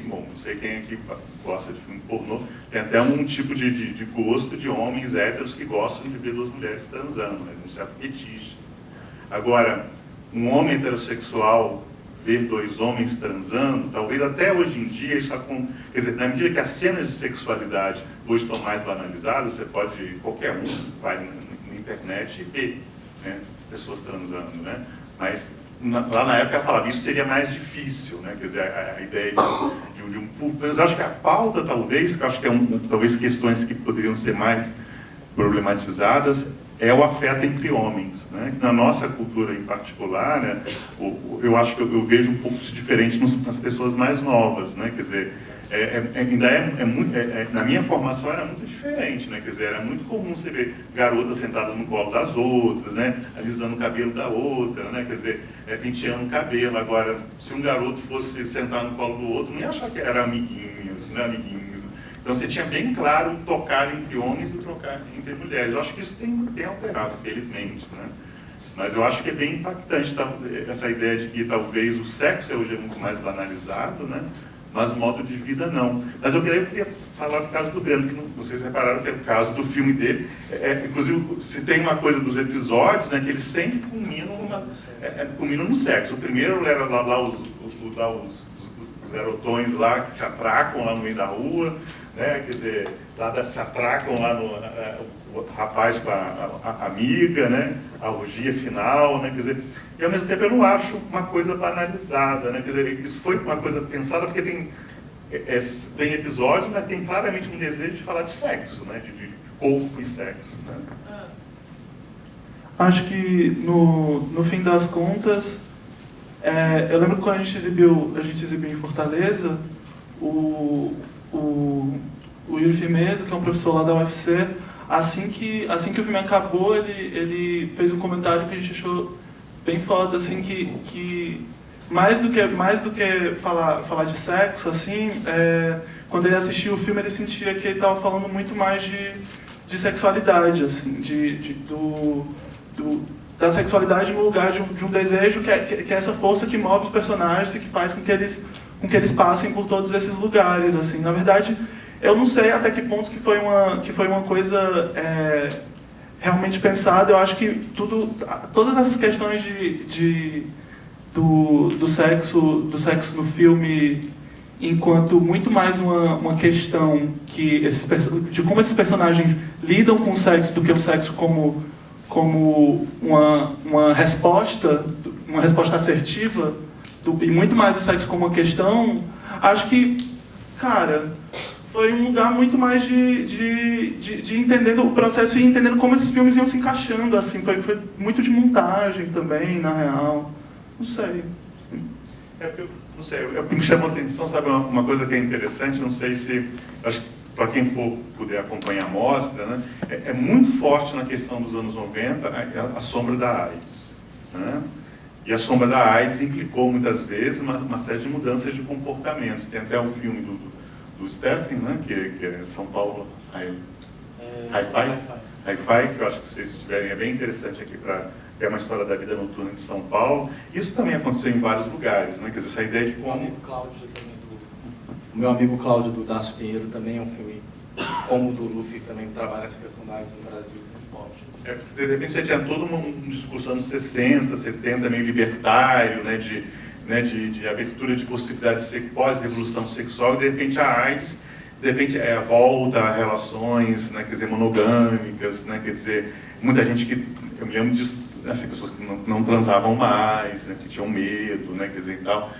Speaker 1: bom, não sei quem aqui gosta de filme pornô, tem até um tipo de gosto de homens héteros que gostam de ver 2 mulheres transando, né, um certo fetiche. Agora, um homem heterossexual ver 2 homens transando, talvez até hoje em dia isso quer dizer, na medida que as cenas de sexualidade hoje estão mais banalizadas, qualquer um vai na internet e vê, né, pessoas transando, né, mas lá na época ela falava, isso seria mais difícil, né? Quer dizer, a ideia de um público. Mas eu acho que a pauta, talvez, eu acho que talvez questões que poderiam ser mais problematizadas, é o afeto entre homens, né? Na nossa cultura em particular, né? Eu acho que eu vejo um pouco isso diferente nas pessoas mais novas, né? Quer dizer, na minha formação era muito diferente, né? Quer dizer, era muito comum você ver garotas sentadas no colo das outras, né? Alisando o cabelo da outra, né? Quer dizer, penteando o cabelo. Agora, se um garoto fosse sentar no colo do outro, não ia achar que era amiguinhos, né? Amiguinhos. Então você tinha bem claro tocar entre homens e trocar entre mulheres. Eu acho que isso tem alterado, felizmente, né? Mas eu acho que é bem impactante essa ideia de que talvez o sexo seja muito mais banalizado, né? Mas o modo de vida não. Mas eu queria falar do caso do Breno, que vocês repararam que é o caso do filme dele. Inclusive, se tem uma coisa dos episódios, né, que eles sempre culminam no sexo. O primeiro era lá os garotões lá que se atracam lá no meio da rua, né, quer dizer, se atracam lá o rapaz com a amiga, né, a orgia final, né, quer dizer, e ao mesmo tempo eu não acho uma coisa banalizada, né, quer dizer, isso foi uma coisa pensada porque tem episódios, mas tem claramente um desejo de falar de sexo, né, de corpo e sexo, né.
Speaker 2: Acho que no fim das contas, eu lembro que quando a gente exibiu em Fortaleza, o Yuri Fimeso, que é um professor lá da UFC, assim que o filme acabou, ele fez um comentário que a gente achou bem foda, assim, que mais do que falar de sexo, assim, quando ele assistiu o filme, ele sentia que ele estava falando muito mais de sexualidade, assim, da sexualidade no lugar de um desejo que é essa força que move os personagens e que faz com que eles passem por todos esses lugares, assim. Na verdade, eu não sei até que ponto que foi uma coisa realmente pensada. Eu acho que todas essas questões do sexo no filme, enquanto muito mais uma questão de como esses personagens lidam com o sexo do que o sexo como uma resposta assertiva, e muito mais o sexo como uma questão, acho que, cara, foi um lugar muito mais de entendendo o processo e entendendo como esses filmes iam se encaixando, assim, foi muito de montagem também, na real, não sei.
Speaker 1: Não sei, o que me chamou a atenção, sabe, uma coisa que é interessante, não sei se, acho que para quem for puder acompanhar a mostra, né, é muito forte na questão dos anos 90 a sombra da AIDS, né? E a sombra da AIDS implicou muitas vezes uma série de mudanças de comportamentos. Tem até o filme do Stephen, né, que é São Paulo Hi-Fi, que eu acho que vocês tiverem, é bem interessante aqui é uma história da vida noturna de São Paulo. Isso também aconteceu em vários lugares, né? Quer dizer, essa ideia de como...
Speaker 3: O meu amigo Cláudio do Dácio Pinheiro também é um filme, como o do Luffy, que também trabalha essa questão da AIDS no Brasil muito forte.
Speaker 1: Quer dizer, de repente você tinha todo um discurso anos 60, 70, meio libertário, né, de abertura de possibilidades pós-revolução sexual, e de repente a AIDS, de repente a volta a relações, né, quer dizer, monogâmicas, né, quer dizer, muita gente que, eu me lembro disso, assim, pessoas que não transavam mais, né, que tinham medo, né, quer dizer, e tal.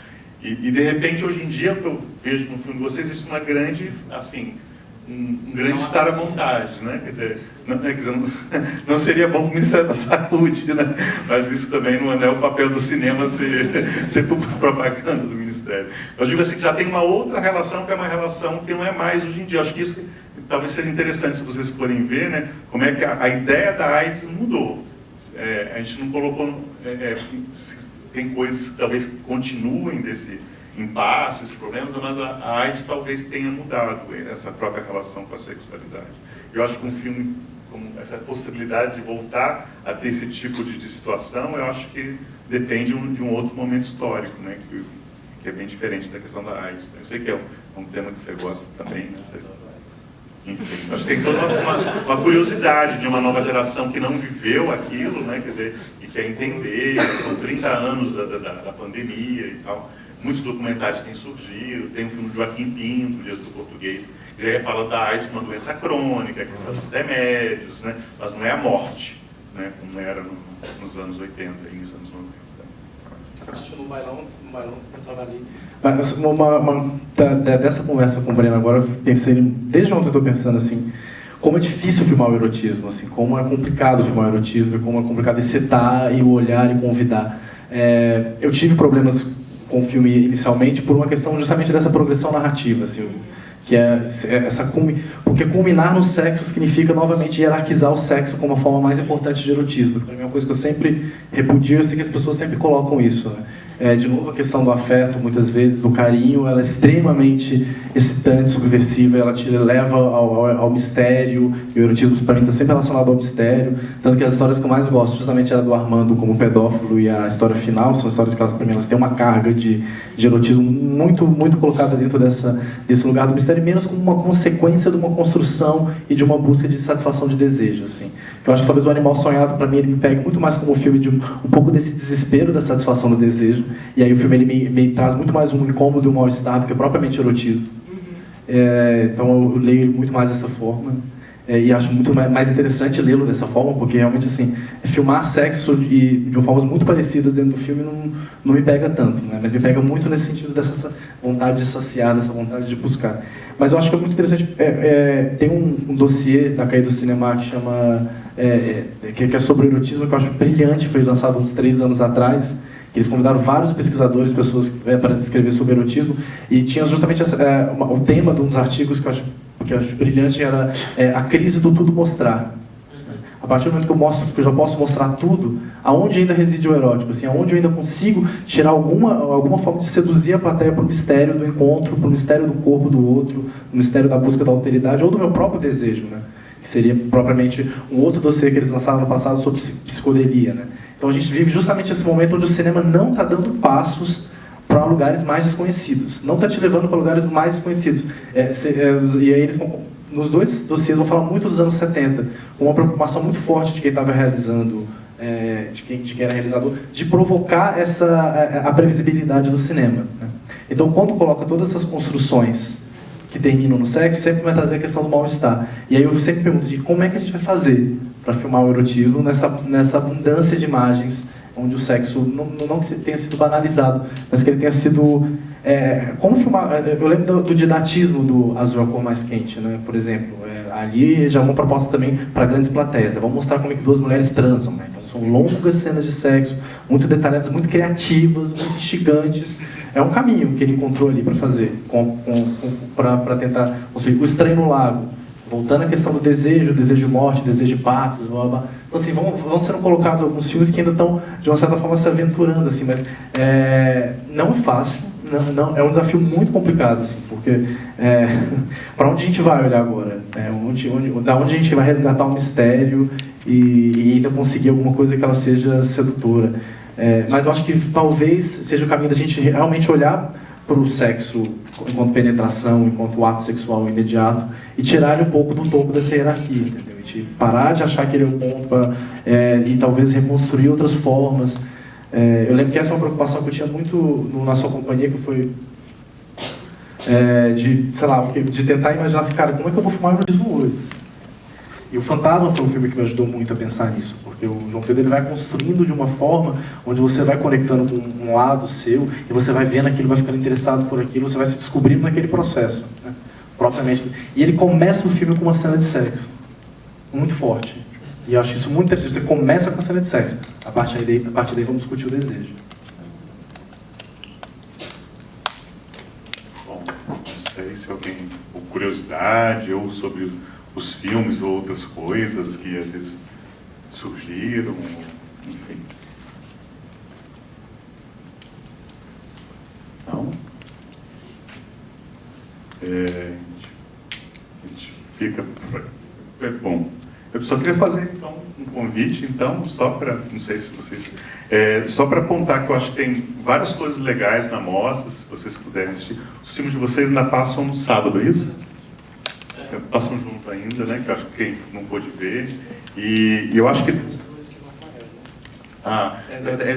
Speaker 1: E de repente, hoje em dia, o que eu vejo no filme de vocês, isso é uma grande, assim, um grande estar à vontade, né? Quer dizer, não seria bom para o Ministério da Saúde, né? Mas isso também não é o papel do cinema ser propaganda do Ministério. Eu digo assim, que já tem uma outra relação, que é uma relação que não é mais hoje em dia. Eu acho que isso talvez seja interessante, se vocês forem ver, né? Como é que a ideia da AIDS mudou. A gente não colocou... tem coisas que talvez continuem desse impasse, esses problemas, mas a AIDS talvez tenha mudado essa própria relação com a sexualidade. Eu acho que um filme com essa possibilidade de voltar a ter esse tipo de situação, eu acho que depende de um outro momento histórico, né, que é bem diferente da questão da AIDS. Eu sei que é um tema que você gosta também, né? Enfim, acho que tem toda uma curiosidade de uma nova geração que não viveu aquilo, né, quer dizer, e quer entender, são 30 anos da pandemia e tal. Muitos documentários têm surgido, tem um filme de Joaquim Pinto, Dias do Português, que já fala da AIDS como uma doença crônica, que são os remédios, né, mas não é a morte, né, como era nos anos 80 e nos anos 90.
Speaker 4: Acho no bailão que eu trabalhei.
Speaker 3: Mas dessa conversa com o Breno agora, eu pensei, desde ontem eu estou pensando assim, como é difícil filmar o erotismo, assim, como é complicado filmar o erotismo, como é complicado excitar e olhar e convidar. Eu tive problemas com o filme inicialmente por uma questão justamente dessa progressão narrativa, assim, que porque culminar no sexo significa novamente hierarquizar o sexo como a forma mais importante de erotismo. Então, é uma coisa que eu sempre repudio, eu sei que as pessoas sempre colocam isso, né? de novo, a questão do afeto, muitas vezes, do carinho, ela é extremamente excitante, subversiva, ela te leva ao mistério, e o erotismo, para mim, está sempre relacionado ao mistério, tanto que as histórias que eu mais gosto, justamente, era do Armando como pedófilo e a história final, são histórias que, para mim, elas têm uma carga de erotismo muito, muito colocada dentro desse lugar do mistério, menos como uma consequência de uma construção e de uma busca de satisfação de desejo, assim. Eu acho que talvez o Animal Sonhado, para mim, ele me pega muito mais como um filme de um pouco desse desespero da satisfação do desejo, e aí o filme ele me traz muito mais um incômodo e um mal-estar do que propriamente erotismo. Então eu leio ele muito mais dessa forma, e acho muito mais interessante lê-lo dessa forma, porque realmente, assim, filmar sexo de formas muito parecidas dentro do filme não me pega tanto, né? Mas me pega muito nesse sentido dessa vontade de saciar, dessa vontade de buscar. Mas eu acho que é muito interessante, tem um dossiê da Cahiers du Cinéma que chama... que é sobre o erotismo, que eu acho brilhante, foi lançado uns 3 anos atrás. Eles convidaram vários pesquisadores, pessoas para escrever sobre erotismo, e tinha justamente o tema de um dos artigos que eu acho brilhante, era a crise do tudo mostrar. A partir do momento que eu já posso mostrar tudo, aonde ainda reside o erótico, assim, aonde eu ainda consigo tirar alguma forma de seduzir a plateia para o mistério do encontro, para o mistério do corpo do outro, o mistério da busca da alteridade, ou do meu próprio desejo, né? Que seria propriamente um outro dossiê que eles lançaram no passado sobre psicodelia, né? Então a gente vive justamente esse momento onde o cinema não está dando passos para lugares mais desconhecidos, não está te levando para lugares mais desconhecidos. E aí eles, nos 2 dossiês, vão falar muito dos anos 70, com uma preocupação muito forte de quem estava realizando, de quem era realizador, de provocar a previsibilidade do cinema, né? Então, quando coloca todas essas construções que terminam no sexo, sempre vai trazer a questão do mal-estar. E aí eu sempre pergunto de como é que a gente vai fazer para filmar o erotismo nessa abundância de imagens, onde o sexo não tenha sido banalizado, mas que ele tenha sido... como filmar... Eu lembro do didatismo do Azul, a Cor Mais Quente, né? Por exemplo. Ali já é uma proposta também para grandes plateias, né? Vamos mostrar como é que 2 mulheres transam, né? Então, são longas cenas de sexo, muito detalhadas, muito criativas, muito instigantes. É um caminho que ele encontrou ali para fazer, para tentar construir. O Estranho no Lago, voltando à questão do desejo de morte, desejo de partos, blá, blá. Então, assim, vão sendo colocados alguns filmes que ainda estão, de uma certa forma, se aventurando, assim, mas não é fácil, não, é um desafio muito complicado, assim, porque para onde a gente vai olhar agora? Da onde a gente vai resgatar um mistério e ainda conseguir alguma coisa que ela seja sedutora? Mas eu acho que talvez seja o caminho da gente realmente olhar para o sexo enquanto penetração, enquanto ato sexual imediato, e tirar ele um pouco do topo dessa hierarquia, entendeu? E parar de achar que ele é o ponto e talvez reconstruir outras formas. Eu lembro que essa é uma preocupação que eu tinha muito na sua companhia, que foi de tentar imaginar assim, cara, como é que eu vou filmar o erotismo hoje? E o Fantasma foi um filme que me ajudou muito a pensar nisso, porque o João Pedro ele vai construindo de uma forma onde você vai conectando com um lado seu, e você vai vendo aquilo, vai ficando interessado por aquilo, você vai se descobrindo naquele processo, né? Propriamente. E ele começa o filme com uma cena de sexo, muito forte. E eu acho isso muito interessante. Você começa com a cena de sexo, a partir daí vamos discutir o desejo.
Speaker 1: Bom, não sei se alguém com curiosidade ou sobre os filmes ou outras coisas que eles surgiram, enfim. Não? A gente fica... Bom, eu só queria fazer, então, um convite, então, só para, não sei se vocês... só para apontar que eu acho que tem várias coisas legais na mostra, se vocês puderem assistir. Os filmes de vocês ainda passam no sábado, é isso? Passam junto ainda, né? Que eu acho que quem não pôde ver. E eu acho que...
Speaker 5: Eles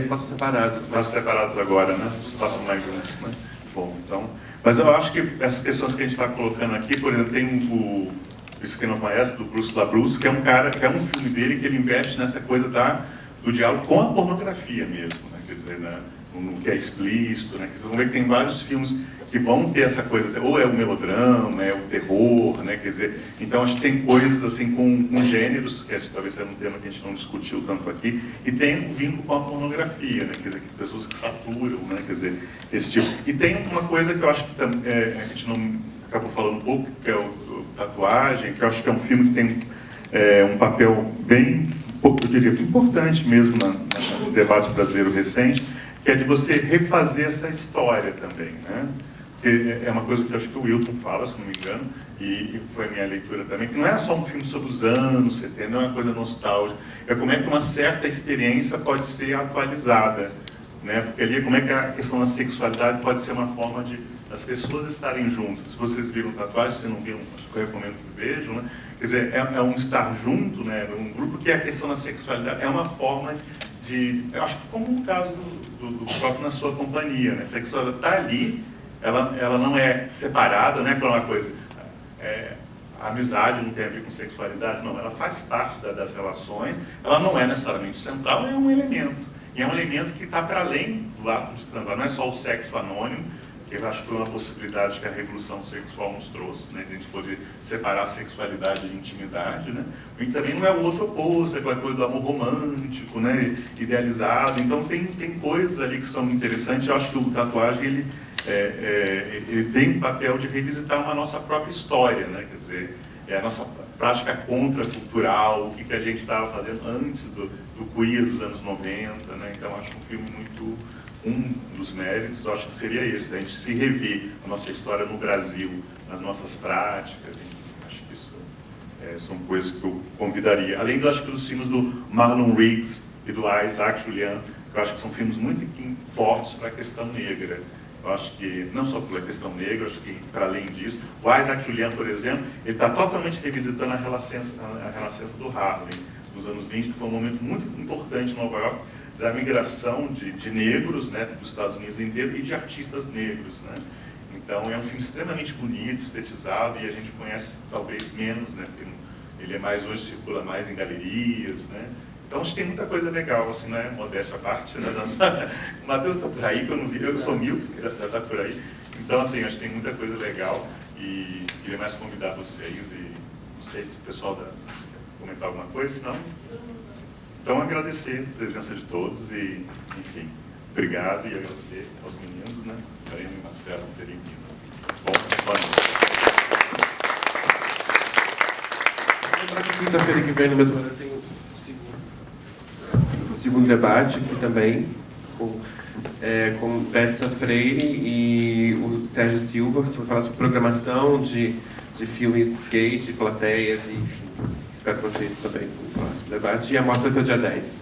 Speaker 5: passam separados.
Speaker 1: Passam separados agora, né? Eles passam mais juntos, né? Bom, então... Mas eu acho que essas questões que a gente está colocando aqui, por exemplo, tem o Skin of Maestro, do Bruce LaBruce, que é um cara, que é um filme dele que ele investe nessa coisa do diálogo com a pornografia mesmo, né? Quer dizer, né? No que é explícito, né? Vocês vão ver que tem vários filmes que vão ter essa coisa, ou é o melodrama, é o terror, né? Quer dizer, então acho que tem coisas assim com gêneros, que talvez seja um tema que a gente não discutiu tanto aqui, e tem um vínculo com a pornografia, né? Quer dizer, pessoas que saturam, né? Quer dizer, esse tipo. E tem uma coisa que eu acho que a gente não acabou falando um pouco, que é o Tatuagem, que eu acho que é um filme que tem um papel bem, eu diria, importante mesmo no debate brasileiro recente, que é de você refazer essa história também, né? Que é uma coisa que eu acho que o Wilton fala, se não me engano, e foi a minha leitura também, que não é só um filme sobre os anos 70, não é uma coisa nostálgica, é como é que uma certa experiência pode ser atualizada, né? Porque ali como é que a questão da sexualidade pode ser uma forma de as pessoas estarem juntas. Se vocês viram tatuagem, se não viram, acho que eu recomendo que vejam, né? Quer dizer, é um estar junto, né? Um grupo que a questão da sexualidade é uma forma de, eu acho que como o caso do próprio Na Sua Companhia, né? A sexualidade está ali, ela não é separada, não é aquela coisa, a amizade não tem a ver com sexualidade, não, ela faz parte das relações, ela não é necessariamente central, é um elemento, e é um elemento que está para além do ato de transar, não é só o sexo anônimo, que eu acho que foi uma possibilidade que a revolução sexual nos trouxe, né, de a gente poder separar a sexualidade de intimidade, né, e também não é o outro oposto, é aquela coisa do amor romântico, né, idealizado, então tem coisas ali que são interessantes. Eu acho que o tatuagem, ele tem um papel de revisitar uma nossa própria história, né, quer dizer, é a nossa prática contracultural, o que a gente estava fazendo antes do queer dos anos 90, né, então acho um filme muito... Um dos méritos, eu acho que seria esse, a gente se rever a nossa história no Brasil, nas nossas práticas, e acho que isso são coisas que eu convidaria. Além do, acho que dos filmes do Marlon Riggs e do Isaac Julian, que eu acho que são filmes muito fortes para a questão negra. Eu acho que, não só pela questão negra, eu acho que para além disso, o Isaac Julian, por exemplo, ele está totalmente revisitando a renascença do Harlem, nos anos 20, que foi um momento muito importante em Nova York, da migração de negros, né, dos Estados Unidos inteiro, e de artistas negros, né? Então é um filme extremamente bonito, estetizado, e a gente conhece talvez menos, né, porque ele hoje circula mais em galerias, né? Então acho que tem muita coisa legal, assim, né, modéstia à parte, né? O Matheus está por aí, que eu não vi, eu sou Milton, que já está por aí. Então, assim, acho que tem muita coisa legal, e queria mais convidar vocês, e não sei se o pessoal quer comentar alguma coisa, senão... Então, agradecer a presença de todos e, enfim, obrigado, e agradecer aos meninos, né, Karina e Marcelo, por terem vindo. Bom, boa noite.
Speaker 8: Lembrar que quinta-feira que vem, no mesmo horário, tem o segundo debate aqui também, com Betsa Freire e o Sérgio Silva, que vai falar sobre programação de filmes gays, de plateias, e enfim. Espero vocês também no próximo debate. E a mostra até o dia 10.